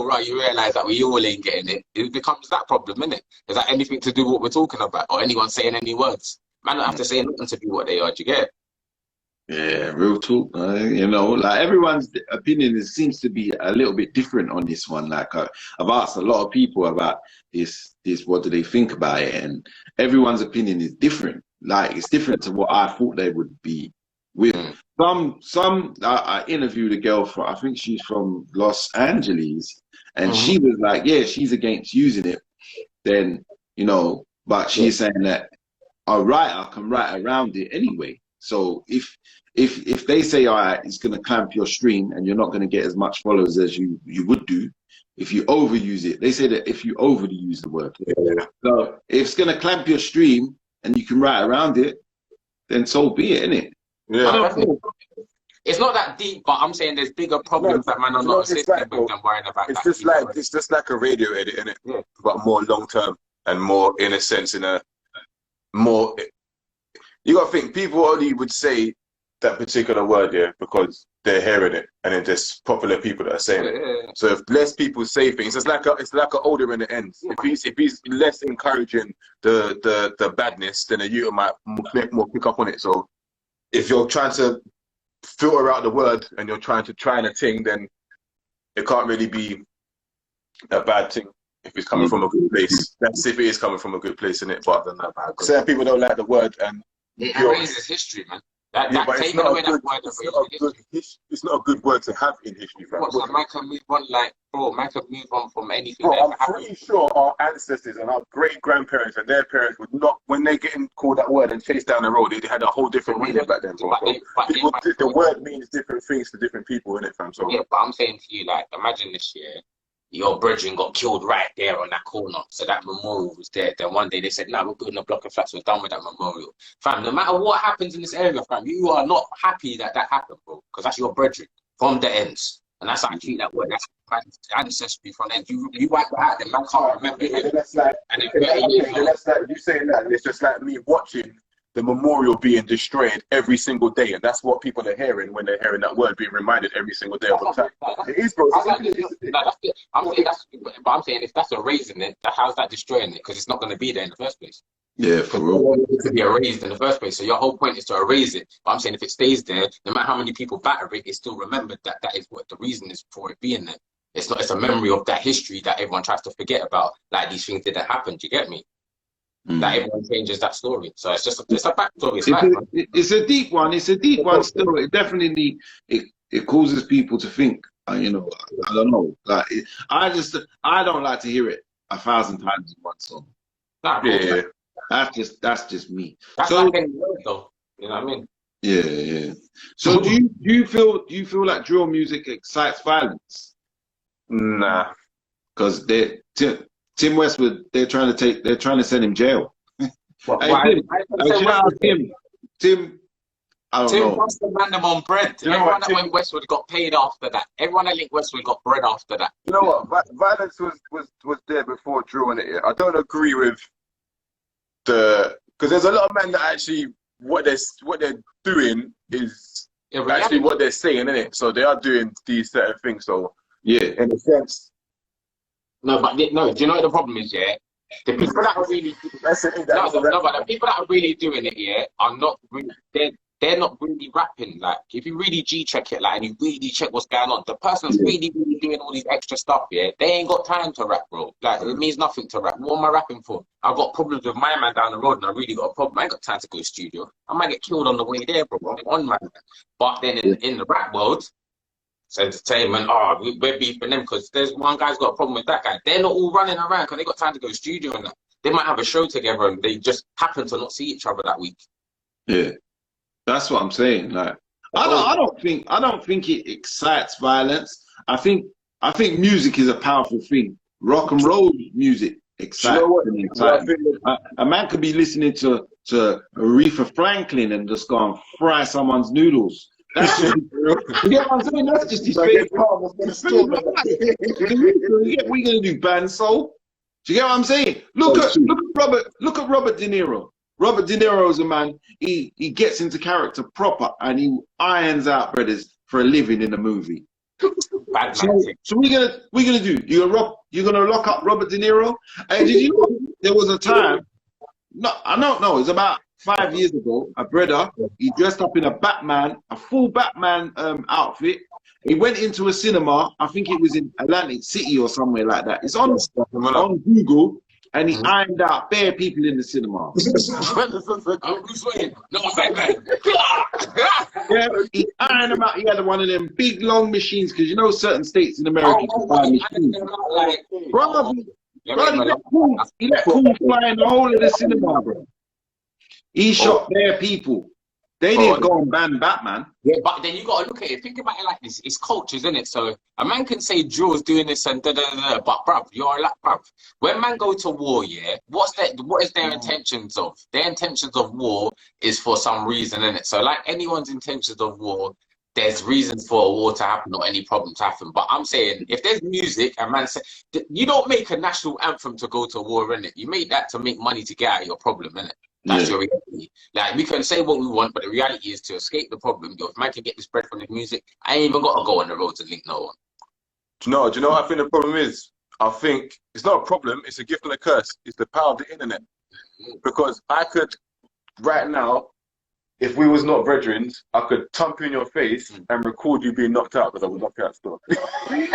Right, you realise that we all ain't getting it. It becomes that problem, innit? Is that anything to do with what we're talking about, or anyone saying any words? Man don't have to say nothing to be what they are. Do you get it? Yeah, real talk. You know, like everyone's opinion seems to be a little bit different on this one. Like I've asked a lot of people about this. What do they think about it? And everyone's opinion is different. Like it's different to what I thought they would be. With I interviewed a girl I think she's from Los Angeles, and she was like, yeah, she's against using it. Then but she's saying that a writer can write around it anyway. So if they say, all right, it's going to clamp your stream and you're not going to get as much followers as you would do if you overuse it. They say that if you overuse the word. So if it's going to clamp your stream and you can write around it, then so be it, innit? Yeah. I don't know. It's not that deep, but I'm saying there's bigger problems that man are not assisting with than worrying about. It's just like a radio edit, innit? Yeah. But more long term and more, in a sense, more. You gotta think people only would say that particular word, yeah, because they're hearing it, and then there's popular people that are saying it. So if less people say things, it's like a older in the end. If he's less encouraging the badness, then a youth might more pick up on it. So if you're trying to filter out the word and you're trying a thing, then it can't really be a bad thing if it's coming from a good place. That's if it is coming from a good place, innit? But certain people don't like the word, and it erases history, man. But it's not a good word to have in history, fam. So man can move on, like, bro, man can move on from anything. Bro, I'm pretty sure our ancestors and our great-grandparents and their parents would not, when they getting called that word and chased down the road, they had a whole different meaning back then, bro. The word means different things to different people, innit, fam? So, yeah, but I'm saying to you, like, imagine this year, your brethren got killed right there on that corner, so that memorial was there. Then one day they said, "No, we're building a block of flats. We're done with that memorial." Fam, no matter what happens in this area, fam, you are not happy that happened, bro, because that's your brethren from the ends, and that's how I treat that word. That's ancestry from them. You wipe it out, then man can't remember it. That's like you saying that. It's just like me watching the memorial being destroyed every single day, and that's what people are hearing when they're hearing that word being reminded every single day of the time. It is, bro. I'm saying if that's erasing it, how's that destroying it? Because it's not going to be there in the first place. Yeah, for real. It to be erased in the first place. So your whole point is to erase it. But I'm saying if it stays there, no matter how many people batter it, it's still remembered that is what the reason is for it being there. It's not. It's a memory of that history that everyone tries to forget about. Like these things didn't happen. Do you get me? That everyone changes that story. So it's just a backstory. It's a deep one. It's a deep one still. It definitely it causes people to think. I don't know. Like I don't like to hear it 1,000 times in one song. Yeah. That's just me. That's so, like any word, though. You know what I mean? Yeah. So do you feel like drill music excites violence? Nah. Because Tim Westwood, they're trying to send him jail. Tim, I don't know. Tim wants to man them on bread. Everyone that went Westwood got paid after that. Everyone that linked Westwood got bread after that. You know what? Violence was there before drill in it. I don't agree with because there's a lot of men that actually what they're doing is actually what they're saying, isn't it? So they are doing these certain things. So yeah, in a sense. No, do you know what the problem is? Yeah, the people that are really but the people that are really doing it, yeah, are not really, they're not really rapping. Like if you really check it, like, and you really check what's going on, the person's really doing all these extra stuff. Yeah, they ain't got time to rap, bro. Like it means nothing to rap. What am I rapping for? I've got problems with my man down the road, and I really got a problem. I ain't got time to go to the studio. I might get killed on the way there, bro. I'm on my man. But then in the rap world, it's entertainment. We're beefing them because there's one guy's got a problem with that guy. They're not all running around because they got time to go to the studio and that. They might have a show together and they just happen to not see each other that week. Yeah, that's what I'm saying. Like, I don't think it excites violence. I think music is a powerful thing. Rock and roll music excites. You know a man could be listening to Aretha Franklin and just go and fry someone's noodles. That's just, you get what I'm saying? That's just his favorite part. What are you gonna do, band soul? Do you get what I'm saying? Look at Robert De Niro. Robert De Niro is a man. He gets into character proper and he irons out brothers for a living in a movie. So we're gonna do. You're gonna lock up Robert De Niro. And did you know there was a time? No, I don't know. It's about 5 years ago, a brother, he dressed up in a full Batman outfit. He went into a cinema, I think it was in Atlantic City or somewhere like that. It's on Google, and he ironed out bare people in the cinema. Yeah, he ironed them out. He had one of them big long machines, because you know certain states in America can buy machines. Bro, he let cool fly in the whole of the cinema, bro. He shot bare people. They didn't go and ban Batman. Yeah, but then you got to look at it. Think about it like this: it's cultures, isn't it? So a man can say Drill's doing this and da da da, but bruv, you're like, bruv. When man go to war, yeah, what is their intentions of? Their intentions of war is for some reason, isn't it? So like anyone's intentions of war, there's reasons for a war to happen or any problem to happen. But I'm saying if there's music and man say, you don't make a national anthem to go to war, innit? You make that to make money to get out of your problem, innit? That's your reality. Like, we can say what we want, but the reality is to escape the problem. Yo, if man can get this bread from the music, I ain't even got to go on the road to link no one. Do you know what I think the problem is? I think it's not a problem, it's a gift and a curse. It's the power of the internet. Because I could, right now, if we was not brethren, I could thump you in your face and record you being knocked out because I was knocked out still. Do you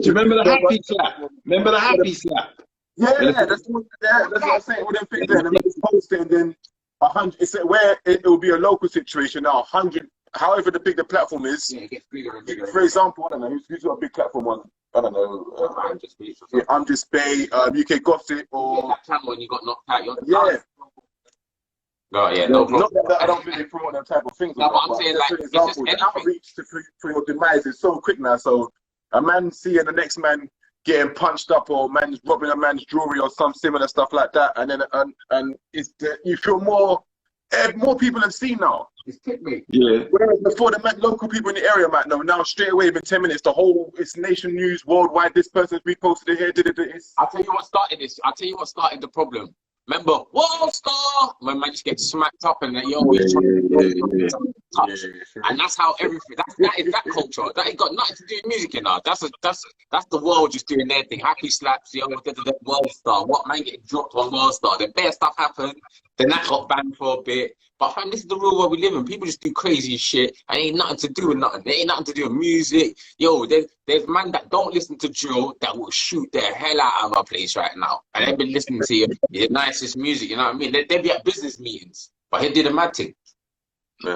remember the happy slap? Remember the happy slap? Yeah, that's what I'm saying. With them things there, and then post it, and then 100. It's where it will be a local situation now. 100, however the big the platform is. Yeah, it gets bigger and bigger. For example, I don't know who's got a big platform on. I don't know. I'm just Bay, UK Gossip, or that time when you got knocked out. Yeah. Oh yeah, no problem. Not that I don't really promote them type of things. No, but I'm saying like, for example, the outreach for your demise is so quick now. So a man seeing the next man getting punched up, or man's robbing a man's jewelry, or some similar stuff like that, and then it's you feel more people have seen now. It's clickbait. Yeah. Whereas before, the local people in the area might know. Now straight away, within 10 minutes, it's nation news worldwide. This person's reposted it here. I'll tell you what started this. I'll tell you what started the problem. Remember, World Star, when man just gets smacked up and then you're always trying to touch. And that's how everything, that is that culture. That ain't got nothing to do with music, you know. That's the world just doing their thing. Happy slaps, World Star. What, man getting dropped on World Star. Then bad stuff happened. Then that got banned for a bit. But fam, this is the real world we live in. People just do crazy shit and ain't nothing to do with nothing. There ain't nothing to do with music. Yo, there's man that don't listen to drill that will shoot their hell out of our place right now. And they've been listening to your nicest music, you know what I mean? They be at business meetings, but he did a mad thing.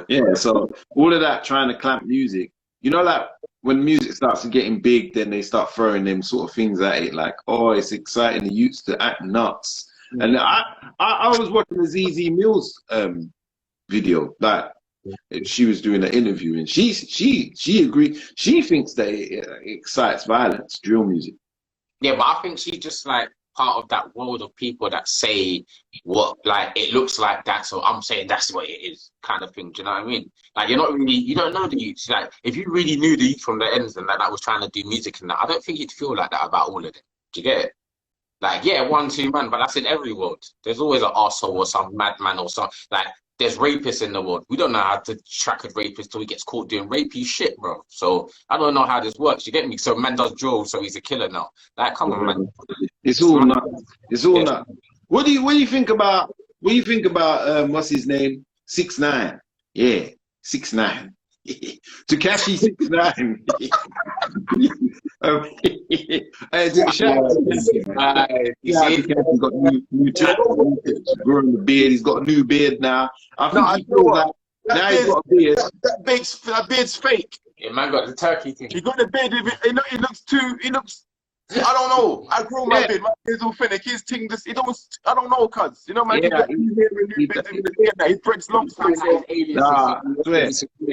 Yeah, so all of that trying to clamp music, you know, like when music starts getting big, then they start throwing them sort of things at it, like, oh, it's exciting, the youths to act nuts. And I was watching the ZZ Mills video, like she was doing an interview, and she agreed. She thinks that it excites violence, drill music. Yeah, but I think she's just like part of that world of people that say what, like, it looks like that, so I'm saying that's what it is, kind of thing. Do you know what I mean? Like, you don't know the youths. Like, if you really knew the youth from the ends and that was trying to do music and that, I don't think you'd feel like that about all of them. Do you get it? Like, yeah, 1, 2 man, but that's in every world. There's always an arsehole or some madman or some, like, there's rapists in the world. We don't know how to track a rapist till he gets caught doing rapey shit, bro. So I don't know how this works. You get me? So man does drill, so he's a killer now. Like, come on, man. It's all nuts. It's all nuts. What do you think about? What do you think about? What's his name? 6ix9ine. Yeah, 6ix9ine. Tekashi 6ix9ine. He's got new tattoos, growing the beard. He's got a new beard now. I think he feels like now he's got a beard. That beard's fake. Yeah, man got the turkey thing. He got the beard. It looks too. He looks. I don't know. I grew my beard. My beard's all finicky. His thing just. It don't. I don't know, cuz. You know, man. He got new hair and new beard in the beard now. His dreads long. Nah,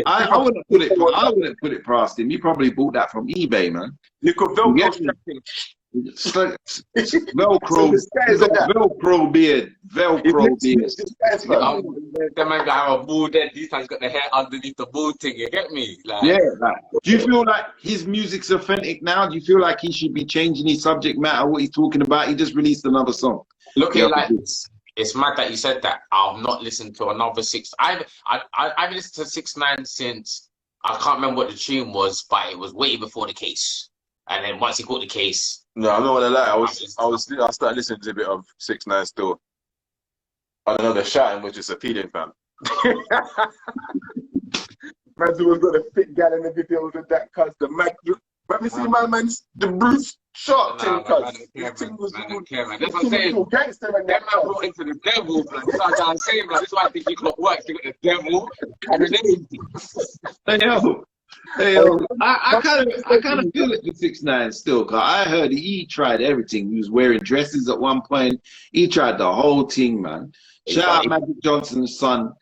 I wouldn't put it. I wouldn't put it past him. He probably bought that from eBay, man. You could Velcro strapping. Velcro, Velcro beard, Velcro beard. The man got have a bald head. These times got the hair underneath the bald thing. You get me? Like, yeah. Like, do you feel like his music's authentic now? Do you feel like he should be changing his subject matter, what he's talking about? He just released another song. Look at like it's mad that you said that. I've not listened to another I've listened to 6ix9ine since I can't remember what the tune was, but it was way before the case. And then once he caught the case. No, I'm not gonna lie. I started listening to a bit of 6ix9ine still. I don't know, the shouting was just appealing, fam. Man's always got a fit gal in the videos and that, cuz the Mac. Let me see my man's the Bruce shot thing, cuz. This thing was that's what I'm saying. Gangster and that man brought into the devil, man. That's what I'm saying, man. This is why I think he got work. He got the devil and the name. Hey, I kind of feel it with 6ix9ine still, cause I heard he tried everything. He was wearing dresses at one point. He tried the whole thing, man. Shout out Magic Johnson's son.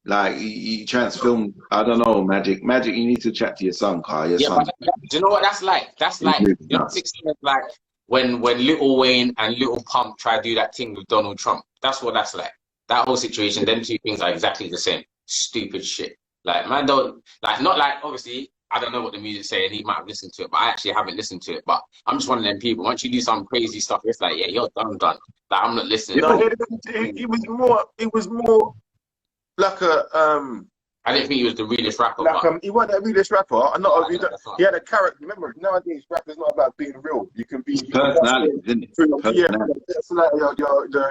Like he transfilmed. I don't know, Magic. Magic, you need to chat to your son, Carl. Your son. But do you know what that's like? That's like, you know, 16 is like when Lil Wayne and Lil Pump try to do that thing with Donald Trump. That's what that's like. That whole situation, them two things are exactly the same. Stupid shit. Like, man, don't, like, not like, obviously, I don't know what the music's saying, he might have listened to it, but I actually haven't listened to it. But I'm just one of them people. Once you do some crazy stuff, it's like, yeah, you're done. Like, I'm not listening. No, it was more like a, I didn't think he was the realest rapper. like he wasn't a realist rapper. He had a character. Remember, nowadays rap is not about being real. You can be personality, isn't it? Yeah, that's like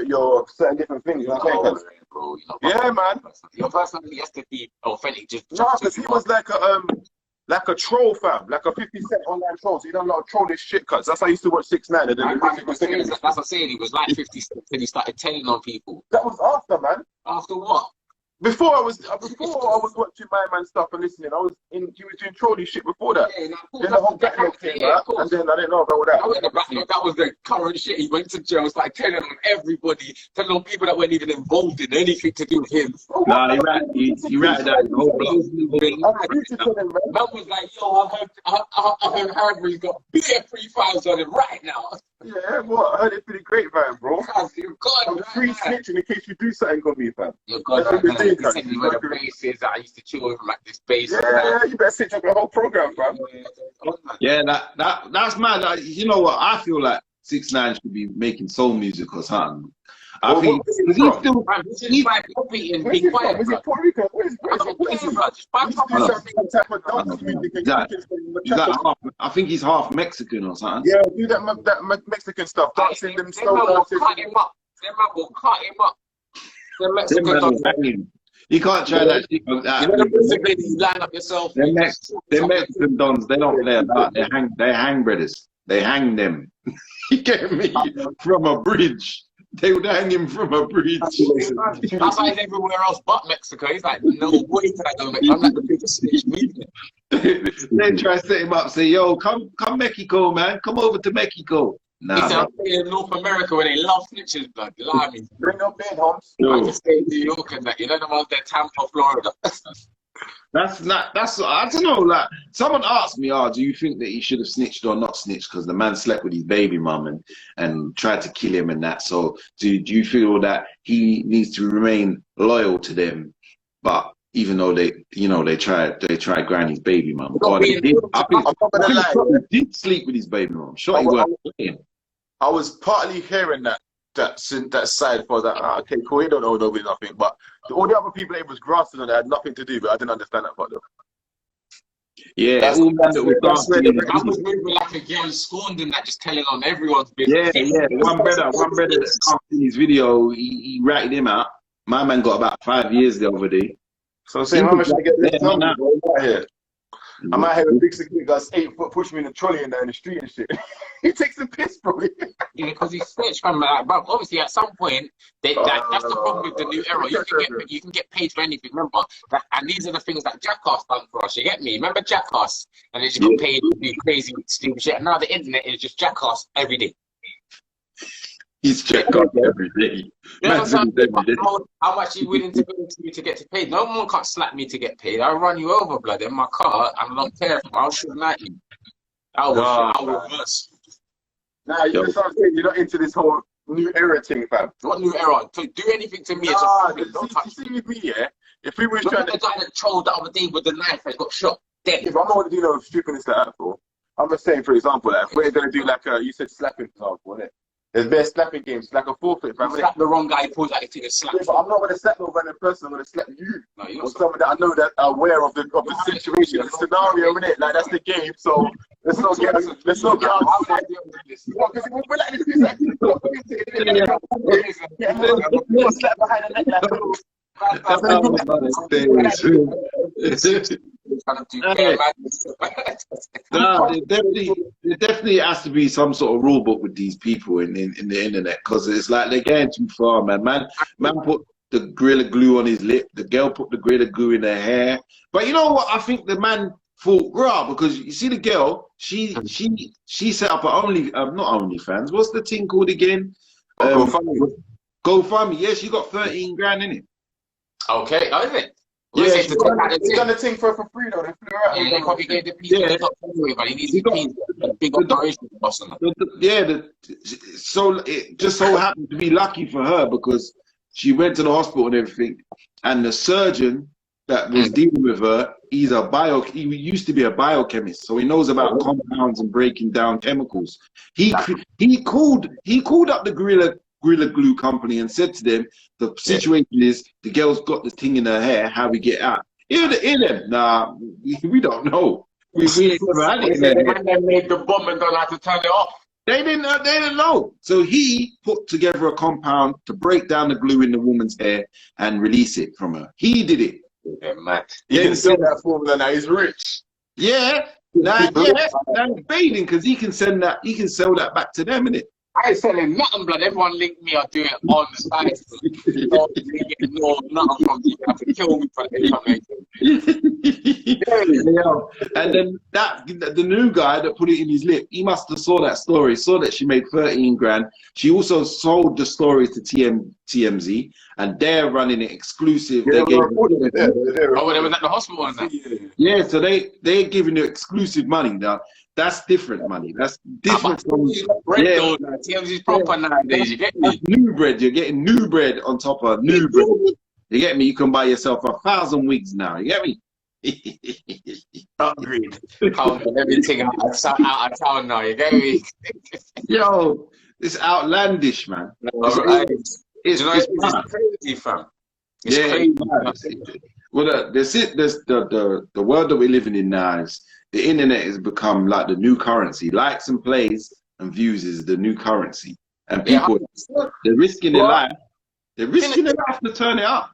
your certain different things. You know what I'm saying? Bro, yeah, man. Your personality has to be authentic. Just because he was like a troll, fam, like a 50 Cent online troll. So you don't know trollish shit cuts. That's how I used to watch 6ix9ine. That's what I'm saying. He was like 50 Cent and he started telling on people. That was after, man. After what? Before I was watching my man stuff and listening, he was doing trolly shit before that. Yeah, then the whole backlog came out, and then I didn't know about that. That was the current shit. He went to jail, started telling on everybody, telling on people that weren't even involved in anything to do with him. Nah, he ratted out the whole block. Man was like, yo, I heard Harvey's got beer 3,000 on him right now. Yeah, what? I heard it through the grapevine, bro. I'm free snitching in case you do something on me, fam. You're God, he sent me where the base is. I used to chill with him at this base. Yeah, you better sit up the whole program, fam. Yeah, that's mad. Like, you know what? I feel like 6ix9ine should be making soul music or something. I think he's still. He's like competing. Be quiet. Was it Puerto Rico? I think he's half Mexican or something. Yeah, do that Mexican stuff. Dancing them slow dances. Cut him up. Them man will cut him up. The Mexican. You can't try that shit like that. You line up yourself. Them Mexican dons, they don't play about. They hang brothers. They hang them. You get me? From a bridge. They would hang him from a bridge. That's why he's everywhere else but Mexico. He's like, no way can I go Mexico. I'm like the biggest snitch movement. They try to set him up, say, yo, come Mexico, man. Come over to Mexico. Nah, he said, I'm in North America where they love snitches, blood. Lie me. Bring up bed, Holmes. I just stay in New York and that. You know the ones there, Tampa, Florida. That's I don't know, like someone asked me, do you think that he should have snitched or not snitched because the man slept with his baby mum and tried to kill him and that, so do you feel that he needs to remain loyal to them, but even though they tried Granny's baby mum? I think he did sleep with his baby mum. Sure, he weren't playing. I was partly hearing that side for that. Okay, cool. He don't know nothing, but all the other people it was grasping on that had nothing to do, but I didn't understand that part though. Yeah, I was moving like a girl scorned and that, just telling on everyone's business. Yeah. One brother that comes in his video, he ratted him out. My man got about 5 years the other day. So I'm saying, how much I get this number, bro? Here. I might have a big security guy 8 foot push me in the trolley and down in the street and shit. He takes the piss, bro. Yeah, because he's snitched, man. But obviously, at some point, that's the problem with the new era. You can get paid for anything. Remember, and these are the things that Jackass done for us. You get me? Remember Jackass, and they just got paid to do crazy, stupid shit. And now the internet is just Jackass every day. He's Jackass every day. How much are you willing to go to get paid? No one can't slap me to get paid. I'll run you over, blood, in my car. I don't care. I'll shoot at you. I'll reverse. Nah, you're not into this whole new era thing, fam. What new era? To do anything to me? You see with me, yeah? If we were trying to... the guy that trolled the other day with the knife and got shot dead. If I'm not going to do no stupidness like that, for, I'm just saying, for example, like, if we're going to do like you said slapping, for example, innit? There's bare slapping games, like a forfeit, fam. Slap the wrong guy, he pulls out his thing and slaps. Yeah, but I'm not going to slap no random person, I'm going to slap you. No, you're not. Or someone that I know that are aware of the situation, the scenario, innit? Like, that's the game, so... Let's not get out. Because we're like this. Slap behind the neck there definitely has to be some sort of rule book with these people in the internet, because it's like they're getting too far, man. Man put the Gorilla Glue on his lip. The girl put the Gorilla Glue in her hair. But you know what? I think the man thought, raw, because you see the girl, she set up her not OnlyFans. What's the thing called again? GoFundMe. Yeah, she got 13 grand in it. Okay, oh, is it? Yeah, Well, He's done the thing for free though. They flew her out. yeah, they probably gave the piece Yeah. anyway, but he needs He to got- be a big operation or something. So it just so happened to be lucky for her because she went to the hospital and everything, and the surgeon that was dealing with her, he used to be a biochemist, so he knows about compounds and breaking down chemicals. He called up the Gorilla Glue company and said to them, the situation is the girl's got the thing in her hair, how we get out? Hear them? Nah, we don't know. We ain't never had it in there. They made the bomb and don't have to turn it off. They didn't know. So he put together a compound to break down the glue in the woman's hair and release it from her. He did it. Yeah, man. He can sell that formula now. He's rich. Yeah. Now he's fading because he can sell that back to them, innit? I ain't selling nothing, blood. Everyone link me. I'll do it on the side. No, nothing from you. You have to kill me for the information. Yeah. And then the new guy that put it in his lip, he must have saw that story, saw that she made 13 grand. She also sold the story to TMZ, and they're running it exclusive. Yeah, they Oh, when they was at the hospital and that. Yeah, so they're giving you exclusive money now. That's different money. That's different from TMZ's proper nowadays. You get me? new bread. You're getting new bread on top of new bread. You get me? You can buy yourself 1,000 wigs now. You get me? Agreed. Everything out of town now. You get me? Yo, it's outlandish, man. It's crazy, fam. It's crazy. Well, the world that we're living in now is the internet has become like the new currency. Likes and plays and views is the new currency, and people they're risking their life. They're risking their life to turn it up.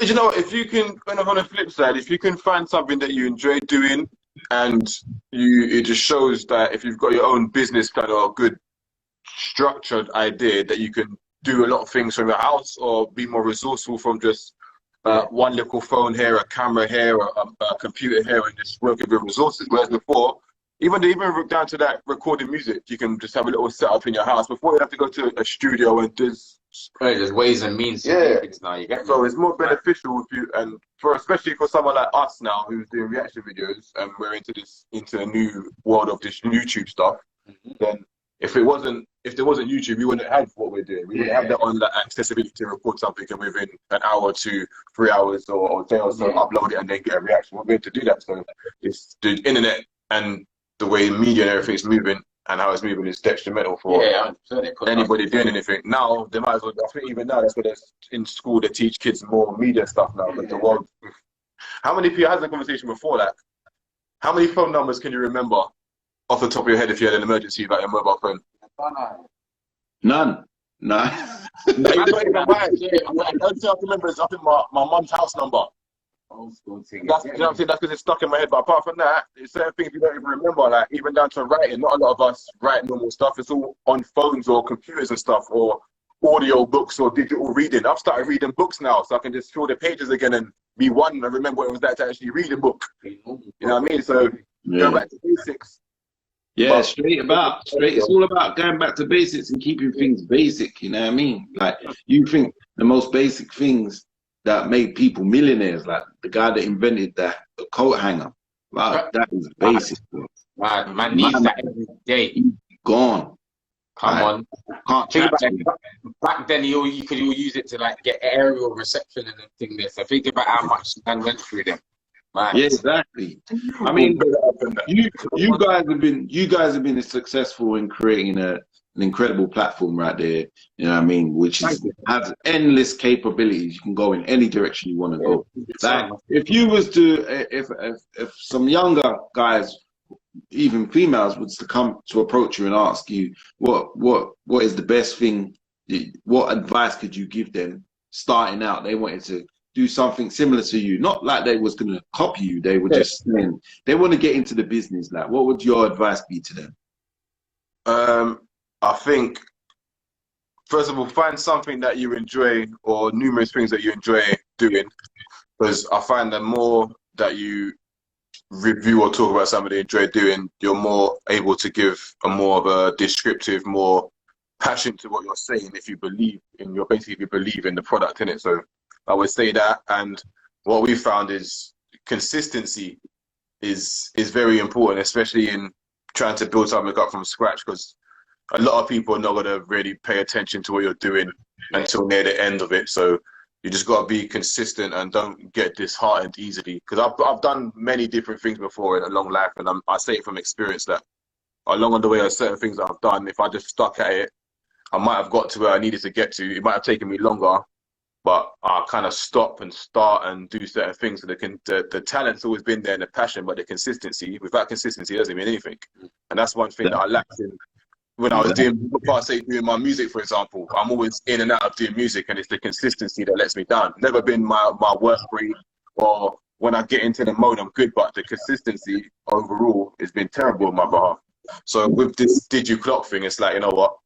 You know, if you can, kind of on the flip side, if you can find something that you enjoy doing, and it just shows that if you've got your own business plan or a good structured idea, that you can do a lot of things from your house or be more resourceful from just one little phone here, a camera here, a computer here, and just work with your resources. Whereas before, even down to that recording music, you can just have a little setup in your house. Before you have to go to a studio and there's ways and means to do things now. You get so it's more beneficial if you, and especially for someone like us now who's doing reaction videos and we're into a new world of this YouTube stuff. Then if there wasn't YouTube, we wouldn't have what we're doing. We wouldn't have that on the accessibility to record something and within an hour to 3 hours or a day or so upload it and then get a reaction. We're going to do that. So it's the internet and the way media and everything's moving and how it's moving is detrimental for anybody doing anything. Now they might as well. I think even now that's where in school they teach kids more media stuff now. But the world, how many people had the conversation before that? How many phone numbers can you remember off the top of your head if you had an emergency like your mobile phone? None. No, you don't even mind. The only thing I can remember is I think my mum's house number. Old school thing. That's, you know what I'm saying? That's because it's stuck in my head. But apart from that, there's certain things you don't even remember, like even down to writing. Not a lot of us write normal stuff. It's all on phones or computers and stuff, or audio books or digital reading. I've started reading books now, so I can just fill the pages again and be one and remember what it was like to actually read a book. You know what I mean? So go back to basics. Yeah, it's all about going back to basics and keeping things basic, you know what I mean? Like, you think the most basic things that made people millionaires, like the guy that invented the coat hanger, like, that is basic, bro. Man needs that every day. He's gone. Come on. Can't think chat about to it. Back then, you could use it to like get aerial reception and everything there. So think about how much man went through them. Man. Yeah, exactly. I mean, you guys have been successful in creating an incredible platform right there. You know what I mean? Which has endless capabilities. You can go in any direction you want to go. Like, if you was to, if some younger guys, even females, was to approach you and ask you what is the best thing, what advice could you give them starting out? They wanted to do something similar to you, not like they was going to copy you. They were just saying they want to get into the business. Like, what would your advice be to them? I think, first of all, find something that you enjoy or numerous things that you enjoy doing, because I find the more that you review or talk about something you enjoy doing, you're more able to give a more of a descriptive, more passion to what you're saying if you believe in your basically if you believe in the product in it. So I would say that, and what we found is consistency is very important, especially in trying to build something up from scratch, because a lot of people are not going to really pay attention to what you're doing until near the end of it. So you just got to be consistent and don't get disheartened easily, because I've done many different things before in a long life, and I say it from experience that along the way of certain things that I've done, if I just stuck at it, I might have got to where I needed to get to. It might have taken me longer, but I kind of stop and start and do certain things. So the talent's always been there and the passion, but the consistency, without consistency, it doesn't mean anything. And that's one thing that I lacked in when I was doing my music, for example. I'm always in and out of doing music, and it's the consistency that lets me down. Never been my work rate, or when I get into the mode, I'm good, but the consistency overall has been terrible on my behalf. So with this Did You Clock thing, it's like, you know what?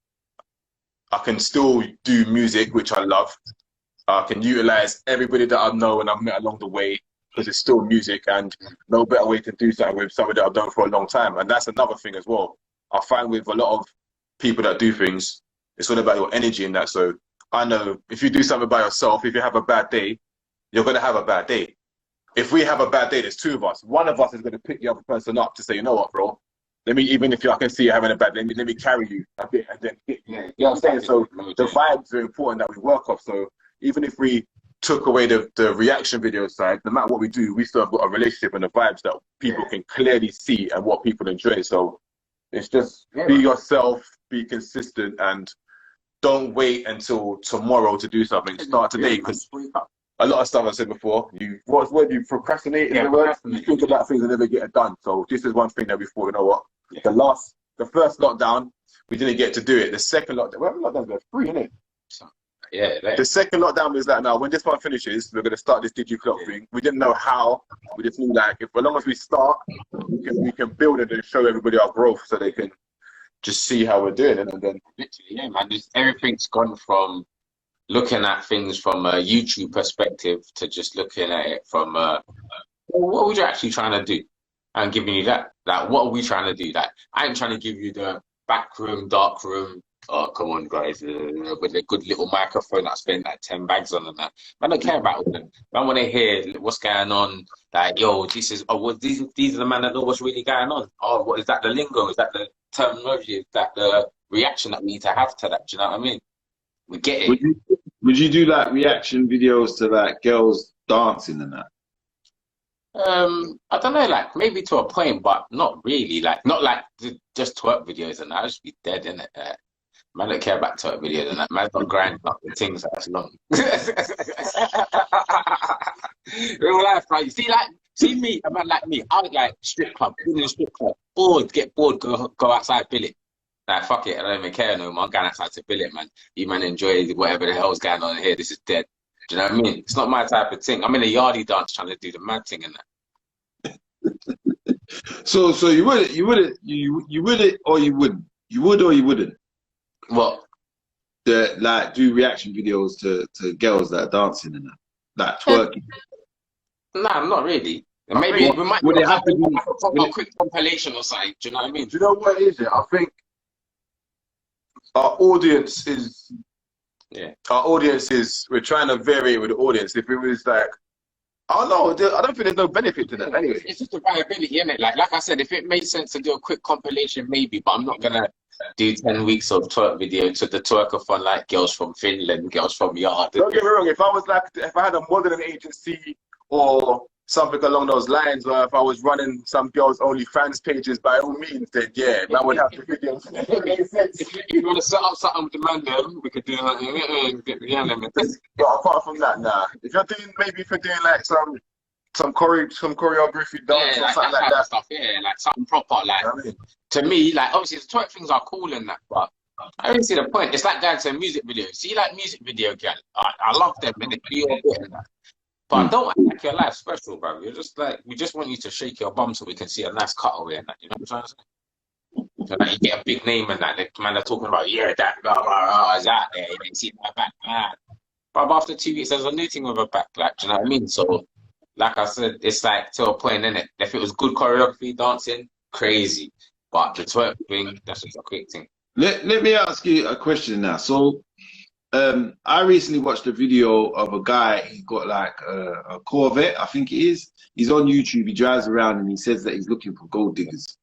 I can still do music, which I love. I can utilize everybody that I know and I've met along the way, because it's still music, and no better way to do something with somebody that I've done for a long time. And that's another thing as well. I find with a lot of people that do things, it's all about your energy in that. So I know if you do something by yourself, if you have a bad day, you're going to have a bad day. If we have a bad day, there's two of us. One of us is going to pick the other person up to say, you know what, bro? Let me, even if I can see you having a bad day, let me carry you a bit, and then you know what I'm saying? So the vibes are important that we work off. So even if we took away the reaction video side, no matter what we do, we still have got a relationship and the vibes that people can clearly see and what people enjoy. So it's just be yourself, be consistent, and don't wait until tomorrow to do something. Start today, because a lot of stuff I said before, you procrastinate in the word. You think about things and never get it done. So this is one thing that we thought, you know what? The first lockdown, we didn't get to do it. The second lockdown, well, lockdowns were free, innit? Yeah. The second lockdown was like, now when this one finishes, we're gonna start this Did You Clock thing. We didn't know how. We just knew like, if as long as we start, we can build it and show everybody our growth, so they can just see how we're doing it. And then literally, yeah, man, everything's gone from looking at things from a YouTube perspective to just looking at it from what are you actually trying to do? I'm giving you that. Like, what are we trying to do? Like, I ain't trying to give you the back room, dark room. Oh, come on, guys, with a good little microphone I spent like 10 bags on and that. I don't care about all them. I want to hear what's going on. Like, yo, these are the man that know what's really going on. Oh, what is that? The lingo? Is that the terminology? Is that the reaction that we need to have to that? Do you know what I mean? We get it. Would you do like reaction videos to like girls dancing and that? I don't know, like maybe to a point, but not really. Like, not like just twerk videos and that. I'd just be dead, innit? Man don't care about twerk videos and that. Man don't grind up the things that's long. Real life, right? You see me, a man like me, I would like strip club, in a strip club, get bored, go outside, bill it. Like, fuck it, I don't even care no more. I'm going outside to bill it, man. You man enjoy whatever the hell's going on here. This is dead. Do you know what I mean? It's not my type of thing. I'm in a yardie dance trying to do the mad thing and that. So you would it or you wouldn't? You would or you wouldn't? What? Like do reaction videos to girls that are dancing and that, like twerking. Nah, not really. Maybe we might have a quick compilation or something. Do you know what I mean? do you know what it is? I think our audience is. Our audience is. We're trying to vary with the audience. If it was like, I don't know. I don't think there's no benefit to that. Anyway, it's just a viability, isn't it? Like I said, if it made sense to do a quick compilation, maybe. But I'm not gonna do 10 weeks of twerk video to the twerkathon like girls from Finland, girls from Yard. Don't get me wrong. If I had a modeling agency or something along those lines, or if I was running some girls' OnlyFans pages, by all means, then yeah, I would have the videos. If you want to set up something with the man, then we could do that. But apart from that, nah. If you're doing like some choreography dance or something like that stuff, yeah, like something proper. Like, you know what I mean? To me, like obviously the twerk things are cool and that, but I don't see the point. It's like going to a music video. See, like music video, girl. I love them and they feel a bit and that. But don't act like your life's special, bro. You're just like, we just want you to shake your bum so we can see a nice cutaway and that. You know what I'm trying to say? So like, you get a big name and that. The man are talking about, yeah, that blah blah blah is out there. You didn't see my back, man. But after 2 weeks, there's a new thing with a back, like, do you know what I mean? So, like I said, it's like to a point, innit? If it was good choreography, dancing, crazy. But the twerk thing, that's just a quick thing. Let me ask you a question now. So, I recently watched a video of a guy. He got like a Corvette, I think it is. He's on YouTube. He drives around and he says that he's looking for gold diggers.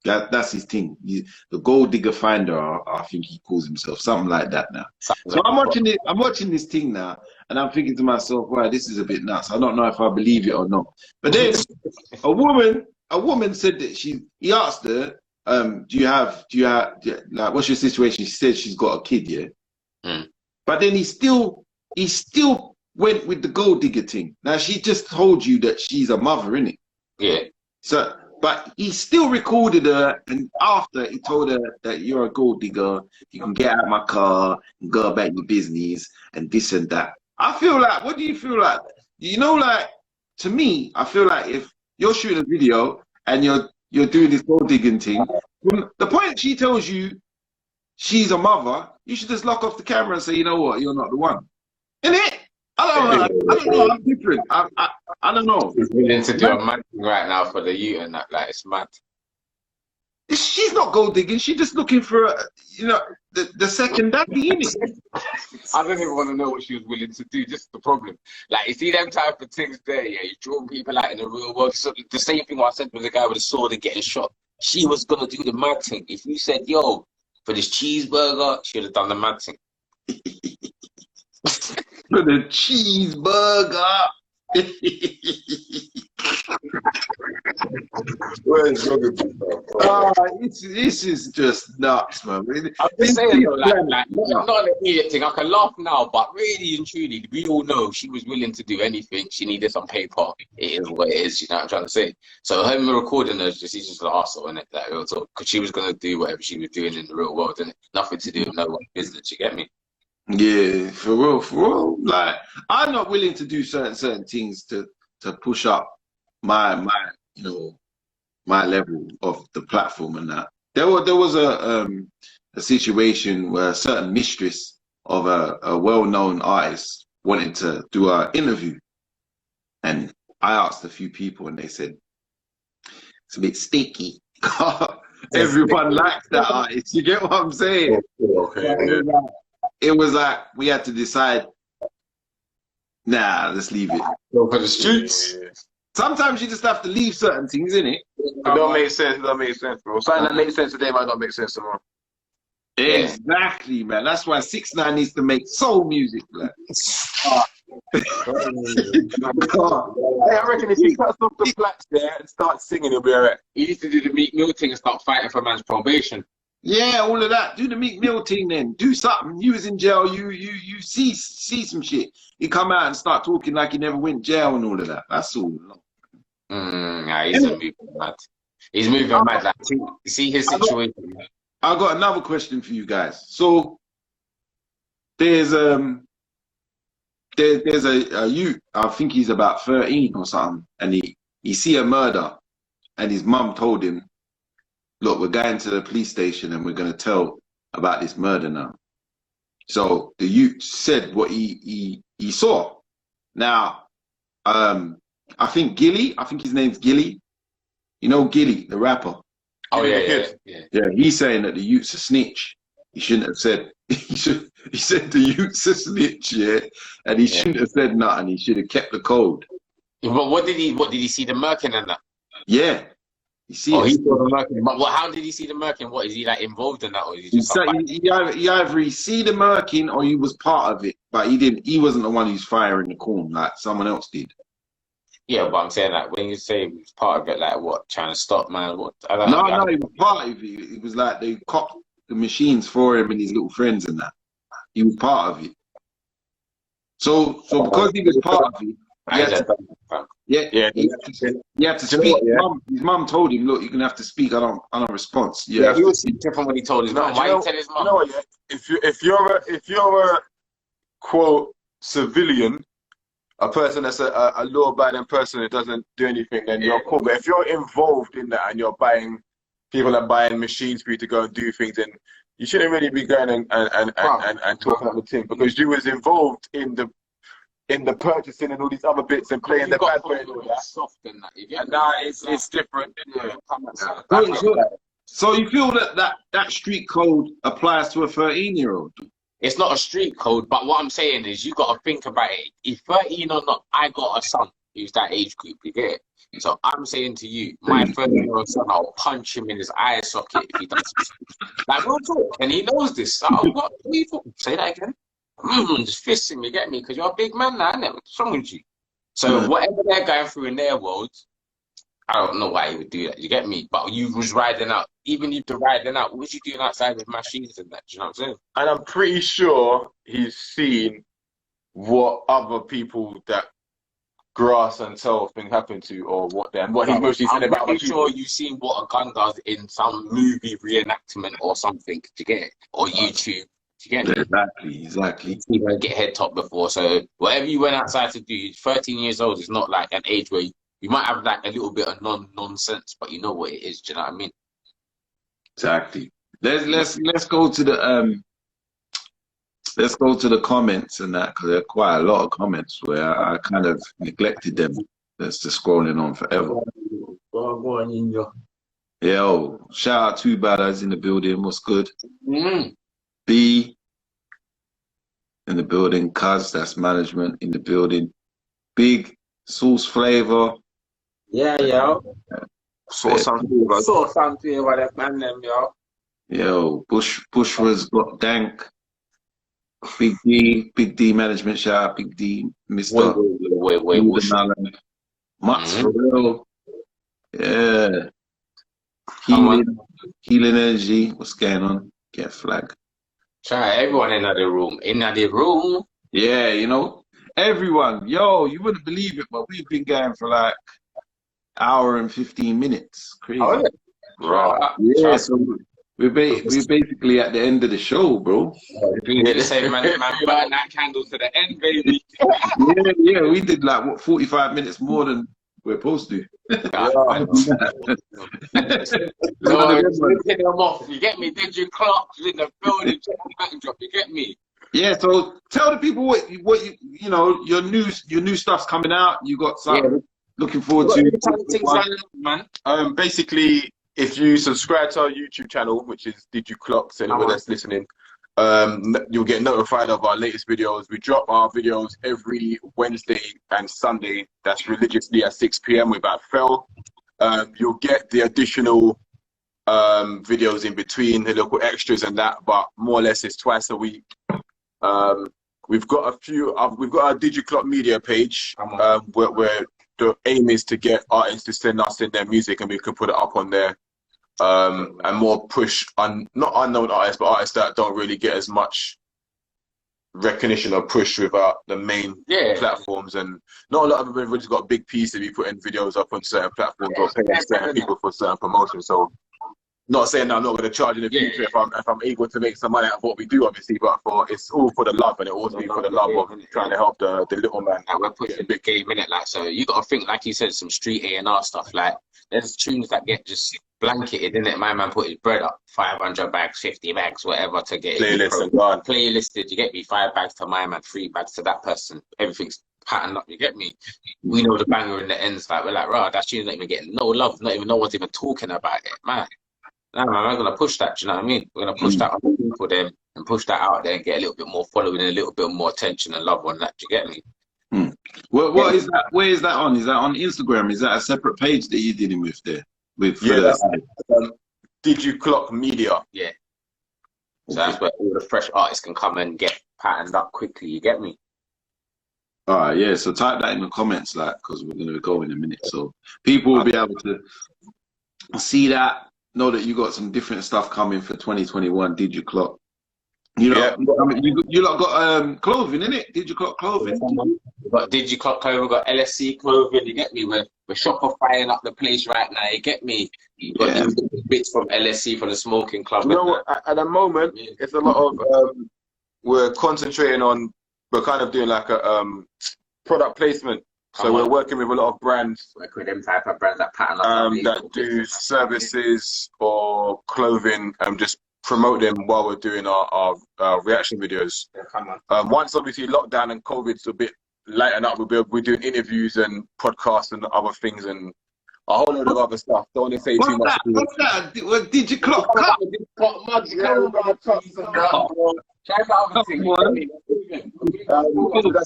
That's his thing. The gold digger finder, I think he calls himself, something like that now. So I'm watching it. I'm watching this thing now, and I'm thinking to myself, "Wow, this is a bit nuts. I don't know if I believe it or not." But then a woman said that he asked her, do you have, like, what's your situation? She said she's got a kid, yeah. But then he still went with the gold digger thing. Now she just told you that she's a mother, innit? Yeah. So, but he still recorded her, and after he told her that you're a gold digger, you can get out of my car and go about your business and this and that. I feel like, what do you feel like? You know, like, to me, I feel like if you're shooting a video and you're doing this gold digging thing, from the point she tells you she's a mother, you should just lock off the camera and say, you know what, you're not the one. Innit? I don't know. I'm different. I don't know. He's willing to do a mad thing right now for the youth and that. Like, it's mad. She's not gold digging. She's just looking for, the second daddy, innit? I don't even want to know what she was willing to do. Just the problem. Like, you see them type of things there, yeah? You draw people out in the real world. So the same thing what I said with the guy with the sword and getting shot. She was going to do the mad thing. If you said, yo, for this cheeseburger, she would have done the mad thing. For the cheeseburger. This is just nuts, man. I'm just saying, though, like, not an immediate thing. I can laugh now, but really and truly, we all know she was willing to do anything. She needed some paper. It is what it is. You know what I'm trying to say? So her recording her, she's just an arsehole, innit? Like, because she was gonna do whatever she was doing in the real world, and nothing to do with no one's business. You get me? Yeah, for real. Like, I'm not willing to do certain things to push up my my level of the platform and that. There was a situation where a certain mistress of a well-known artist wanted to do an interview, and I asked a few people, and they said it's a bit sticky. Everyone likes that artist. You get what I'm saying? Okay. It was like we had to decide. Nah, let's leave it. Go for the streets. Sometimes you just have to leave certain things, innit? It don't make sense. It don't make sense, bro. Something that makes sense today might not make sense tomorrow. Exactly, man. That's why 6ix9ine needs to make soul music, man. Hey, I reckon if he cuts off the flats there and starts singing, he'll be alright. He used to do the Meek Mill thing and start fighting for man's probation. Yeah, all of that. Do the Meek Mill thing then. Do something. You was in jail. You see some shit. You come out and start talking like you never went jail and all of that. That's all. Nah, he's moving mad. He's moving mad. Like, see his situation. I got another question for you guys. So there's a youth. I think he's about 13 or something, and he see a murder, and his mum told him, look, we're going to the police station and we're going to tell about this murder now. So the youth said what he saw. Now, I think his name's Gilly. You know Gilly, the rapper. Oh yeah. He's saying that the youth's a snitch. He shouldn't have said. He said the youth's a snitch, yeah, and he shouldn't have said nothing. He should have kept the code. But what did he see the murking and that? Yeah. You see he saw the murking. But how did he see the murking? What, is he like involved in that, or is he just either see the murking or he was part of it, but he wasn't the one who's firing the corn, like someone else did. Yeah, but I'm saying, like, when you say he was part of it, like what, trying to stop, man? What? No, he was part of it. It was like they copped the machines for him and his little friends and that. He was part of it. So because he was part of it, he had to speak. His mum told him, look, you're gonna have to speak. I don't respond. He was different when he told his mum. Why did he tell his mum? You know what, if you're a quote civilian, a person that's a law-abiding person who doesn't do anything, then you're cool. But if you're involved in that and people are buying machines for you to go and do things, then you shouldn't really be going and talking about the thing, because you was involved in the purchasing and all these other bits and playing the bad boy and all that. Soft and that. And now it's different. Yeah. So you feel that street code applies to a 13-year-old? It's not a street code, but what I'm saying is you got to think about it. If 13 or not, I got a son who's that age group, you get it? So I'm saying to you, my 13-year-old son, I'll punch him in his eye socket if he does this. Like, real talk, and he knows this. So, what do you think? Say that again? Just fist him, you get me? Because you're a big man now, innit? What's wrong with you? So whatever they're going through in their world, I don't know why he would do that, you get me? But you was riding out, even if you're riding out, what was you doing outside with machines and that, do you know what I'm saying? And I'm pretty sure he's seen what other people that grass and self thing happen to, or what he's mostly said about. I'm pretty sure you've seen what a gun does in some movie reenactment or something, do you get it? Or YouTube, do you get it? Exactly. You know, get head top before, so whatever you went outside to do, 13 years old is not like an age where you might have like a little bit of nonsense, but you know what it is, do you know what I mean? Exactly. Let's go to the let's go to the comments and that, because there are quite a lot of comments where I kind of neglected them. That's just scrolling on forever. Go on, Ninja. Yo, shout out to Badass in the building. What's good? B in the building. Cuz, that's management in the building. Big Sauce Flavor. Yeah, yo. Saw something about that man, them, yo. Yo, Bushra's got Dank. Big D management, shout out Big D, Mr. Wait. Max for real. Yeah. Healing energy. What's going on? Get flag. Try everyone in the room. In the room. Yeah, you know, everyone. Yo, you wouldn't believe it, but we've been going for like hour and 15 minutes. Crazy. Oh, yeah. Right. Yeah, so we're basically at the end of the show, bro. The same man burn that candle to the end, baby. yeah, we did like what 45 minutes more than we're supposed to. Them off. You get me? Did you clock in the building? Backdrop. You get me? Yeah. So tell the people what you know your new stuff's coming out. You got something looking forward to. Man. Basically, if you subscribe to our YouTube channel, which is Did You Clock, so anyone that's listening, you'll get notified of our latest videos. We drop our videos every Wednesday and Sunday. That's religiously at 6 p.m. with that Phil. You'll get the additional videos in between, the local extras and that, but more or less it's twice a week. We've got we've got our DigiClock media page, where the aim is to get artists to send us in their music and we can put it up on there. And more push on not unknown artists, but artists that don't really get as much recognition or push without the main platforms. And not a lot of everybody's got a big piece to be putting videos up on certain platforms or paying certain people for certain promotions. So not saying that I'm not going to charge in the future if I'm able to make some money out of what we do, obviously, but it's all for the love, and it also be for the love of trying to help the little man. Like, we're pushing the game in it, like, so you got to think, like you said, some street A&R stuff. Like, there's tunes that get just blanketed in it. My man put his bread up, 500 bags, 50 bags, whatever, to get playlisted. You get me? 5 bags to my man, 3 bags to that person. Everything's patterned up. You get me? We know the banger in the ends. Like, we're like, right, that tune's not even getting no love. Not even no one's even talking about it, man. No, man, I'm gonna push that. Do you know what I mean? We're gonna push that on people them and push that out there and get a little bit more following and a little bit more attention and love on that. Do you get me? What is that? Where is that on? Is that on Instagram? Is that a separate page that you're dealing with there? That's Did You Clock Media? Yeah. So that's where all the fresh artists can come and get patterned up quickly. You get me? All right, yeah. So type that in the comments, like, because we're gonna go in a minute, so people will be able to see that. Know that you got some different stuff coming for 2021. Did You Clock? You know, you lot got clothing, innit? Did You Clock clothing? We got Did You Clock clothing? We got LSC clothing. You get me? We're Shopifying up the place right now. You get me? You got bits from LSC from the smoking club. You know what? At the moment, it's a lot of we're concentrating on. We're kind of doing like a product placement. So we're working with a lot of brands, like with them type of brands that pattern that do services or clothing, and just promote them while we're doing our reaction videos. Once obviously lockdown and COVID's a bit lighten up, we're doing interviews and podcasts and other things, and a whole load of other stuff. Don't want to say too much. What's that? What did you clock? That's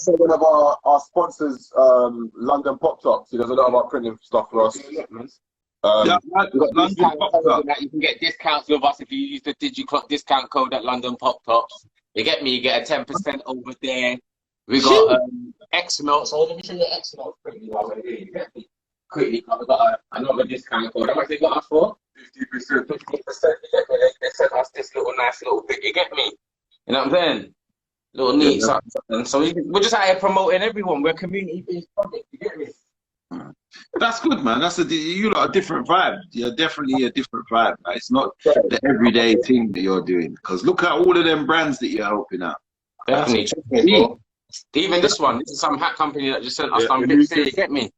one of our sponsors, London Pop Top. He does a lot of our printing stuff for us. London Pop Top. You can get discounts with us if you use the DigiClock discount code at London Pop Tops. You get me? You get a 10% over there. We got X-Melt. So let me show you X-Melt quickly while we're here. You get me? Quickly, we got another discount code. How much they got us for? 50%. 50%. They sent us this nice little bit. You get me? You know what I'm saying? Little neat something. So we're just out here promoting everyone. We're a community-based project. You get me? That's good, man. You lot a different vibe. You're definitely a different vibe. Like, it's not the everyday thing that you're doing. Because look at all of them brands that you're helping out. Definitely. Even this one. This is some hat company that just sent us some bits here. You get me?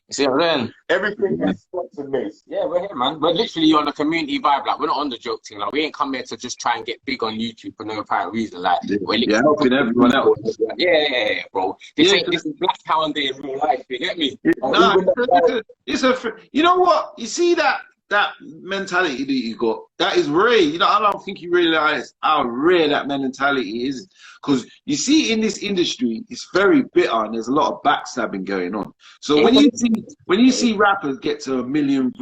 You see what I'm saying? Everything is sponsored, mate. Yeah, we're here, man. We're literally on a community vibe. Like, we're not on the joke thing. Like, we ain't come here to just try and get big on YouTube for no apparent reason. Like, you're helping everyone else. Yeah, bro. This is Black Pound Day in real life. You get me? You know what? You see that mentality that you got? That is rare. You know, I don't think you realize how rare that mentality is. Because you see, in this industry, it's very bitter and there's a lot of backstabbing going on. So when you see rappers get to a million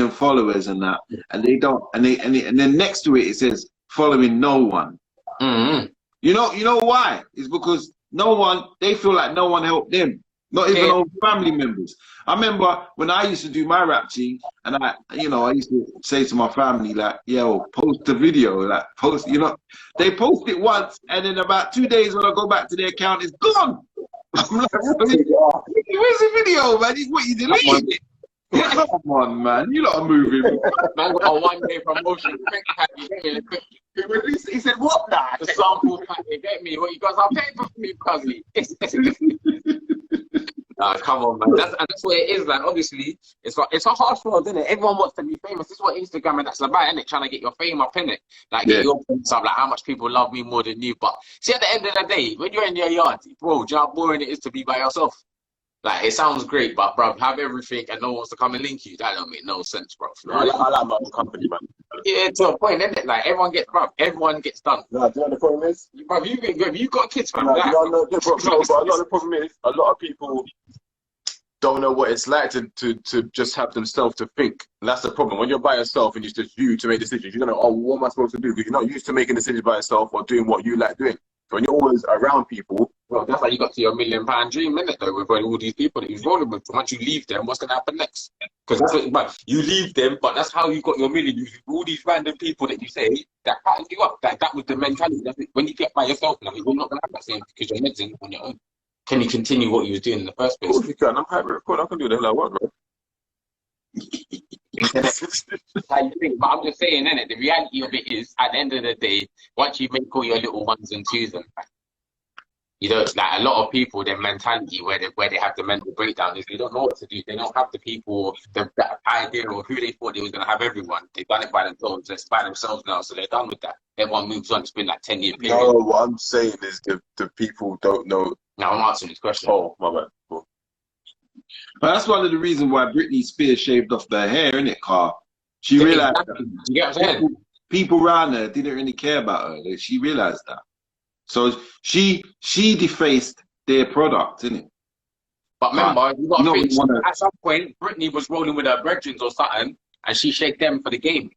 followers and that, and they don't, and then next to it says following no one. Mm-hmm. You know why? It's because they feel like no one helped them. Not even old family members. I remember when I used to do my rap team, and I used to say to my family, like, yo, post the video, like, post, they post it once, and then about 2 days when I go back to their account, it's gone. I'm like, where's the video, man? What, you deleted it? Come on, man. You lot are moving. Man got a 1 day promotion. He said, what that? The sample pack, you get me? What you guys are paying for me, cousin? Come on, man. That's what it is, like. Obviously, it's a harsh world, isn't it? Everyone wants to be famous. This is what Instagram and that's about, isn't it? Trying to get your fame up, innit? Like, get your points up, like how much people love me more than you. But see, at the end of the day, when you're in your yard, bro, do you know how boring it is to be by yourself? Like, it sounds great, but bro, have everything and no one wants to come and link you. That don't make no sense, bro. I like my own company, man. Yeah, to a point, isn't it? Like, everyone gets done. No, do you know the problem is? Bro, you got kids, man. But a lot of the problem is, a lot of people don't know what it's like to just have themselves to think. And that's the problem. When you're by yourself and it's just you to make decisions, you're going to, what am I supposed to do? Because you're not used to making decisions by yourself or doing what you like doing. So when you're always around people, well, that's how you got to your £1 million dream, innit, though, with all these people that you're rolling with. Once you leave them, what's going to happen next? Because that's what, but you leave them, but that's how you got your million. You all these random people that you say that pattern you up. That was the mentality. When you get by yourself now, you're not going to have that same because you're medicine on your own. Can you continue what you was doing in the first place? Of course you can. I'm happy to record. I can do the hell I want, bro. How you think? But I'm just saying, innit, the reality of it is, at the end of the day, once you make all your little ones and twos and you don't, like, a lot of people, their mentality where they have the mental breakdown is they don't know what to do. They don't have the people, the idea of who they thought they was going to have everyone. They've done it by themselves. They're by themselves now, so they're done with that. Everyone moves on. It's been like 10-year period. No, what I'm saying is the people don't know. Now I'm answering this question. Oh, my bad. Cool. But that's one of the reasons why Britney Spears shaved off their hair, innit, Carl? She realized that. You get what I'm saying? People around her didn't really care about her. She realized that. So she defaced their product, innit? But remember, you got to think, at some point, Britney was rolling with her brethren or something, and she shaked them for the game.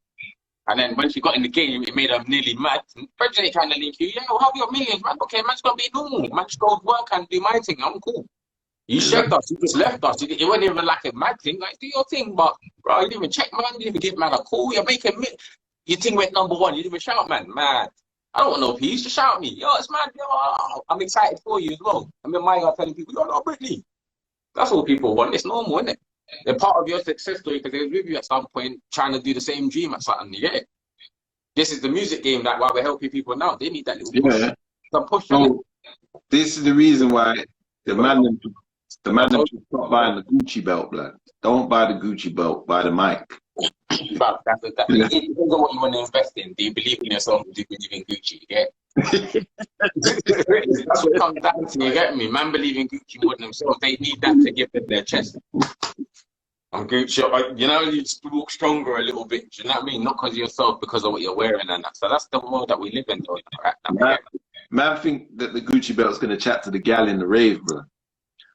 And then when she got in the game, it made her nearly mad. Brethren ain't trying to link you. Yeah, we'll have your millions, man. Okay, man's gonna be normal. Man, just go work and do my thing. I'm cool. You shaked us. You just left us. It wasn't even like a mad thing. Like, do your thing, but bro, you didn't even check, man. You didn't even give man a call. You're making your thing went #1. You didn't even shout, man. Mad. I don't want no peace. Just shout at me. Yo, it's mad. Yo, I'm excited for you as well. I'm in my yard telling people, you're not Britney. That's all people want. It's normal, isn't it? They're part of your success story because they were with you at some point trying to do the same dream at something. You get it? This is the music game that why we're helping people now. They need that little push. Yeah. Some push. So this is the reason why the man should stop buying the Gucci belt, blood. Don't buy the Gucci belt, buy the mic. But it depends on what you want to invest in. Do you believe in yourself or do you believe in Gucci? You get that's what comes down to, you get me? Man believe in Gucci more than themselves. They need that to give them their chest. I'm Gucci. You know, you just walk stronger a little bit. Do you know what I mean? Not because of yourself, because of what you're wearing and that. So that's the world that we live in, though. Man, think that the Gucci belt's gonna chat to the gal in the rave, bro.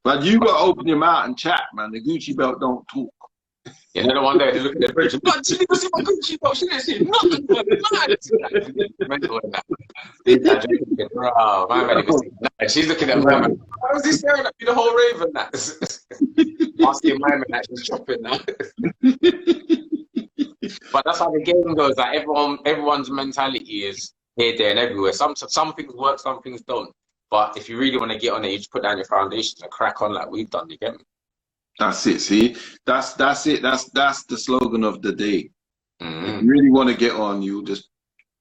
But you gotta open your mouth and chat, man. The Gucci belt don't talk. Yeah, they're the one there, they look at their bridge. But she didn't see my Gucci belt. She didn't see nothing but mental in that. Bro, my man, and she's looking at my man. Why was he staring at me the whole rave and that? Asking my man that she's chopping now. But that's how the game goes. Like everyone's mentality is here, there, and everywhere. Some things work, some things don't. But if you really want to get on it, you just put down your foundations and crack on like we've done. You get me? That's it. See, that's it. That's the slogan of the day. If you really want to get on, you just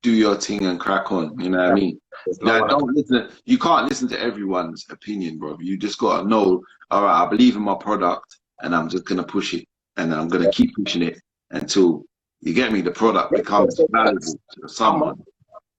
do your thing and crack on. You know what I mean? Now, don't listen. You can't listen to everyone's opinion, bro. You just gotta know. All right, I believe in my product, and I'm just gonna push it, and I'm gonna keep pushing it until you get me. The product becomes valuable to someone.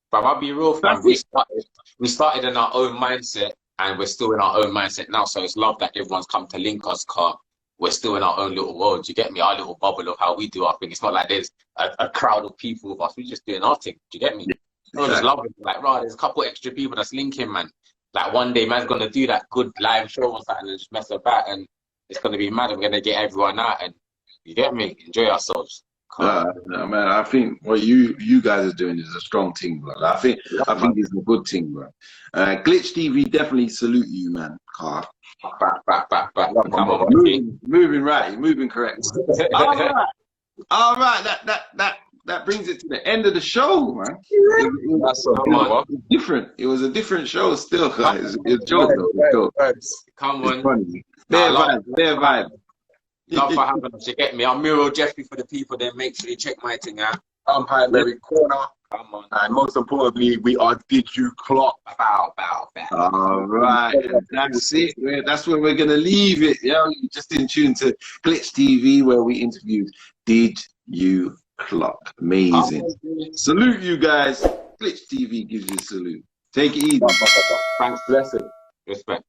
But I'll be real, fam. We started in our own mindset, and we're still in our own mindset now. So it's love that everyone's come to link us, car. We're still in our own little world. You get me? Our little bubble of how we do our thing. It's not like there's a crowd of people with us. We're just doing our thing. Do you get me? We're just loving it. Like, right, there's a couple extra people that's linking, man. Like, one day, man's going to do that good live show or something and just mess about, and it's going to be mad. We're going to get everyone out, and you get me? Enjoy ourselves. No, man, I think what you guys are doing is a strong thing, bro. I think it's a good thing, bro. Glitchtv definitely salute you, man, Carl. Back. Come on, moving right, moving correct. All right. That brings it to the end of the show, man. It was a different show still, guys. It's a joke, though. Come on. Funny. Their vibe. Love for having us. You get me? I'm Miro Jeffrey for the people. Then make sure you check my thing out. I'm High Mary Corner. Come on. And most importantly, we are Did You Clock? Bow. All right. That's it. That's where we're going to leave it. Yeah, you just in tune to Glitchtv, where we interviewed Did You Clock. Amazing. Salute you guys. Glitchtv gives you a salute. Take it easy. Thanks, blessing. Respect.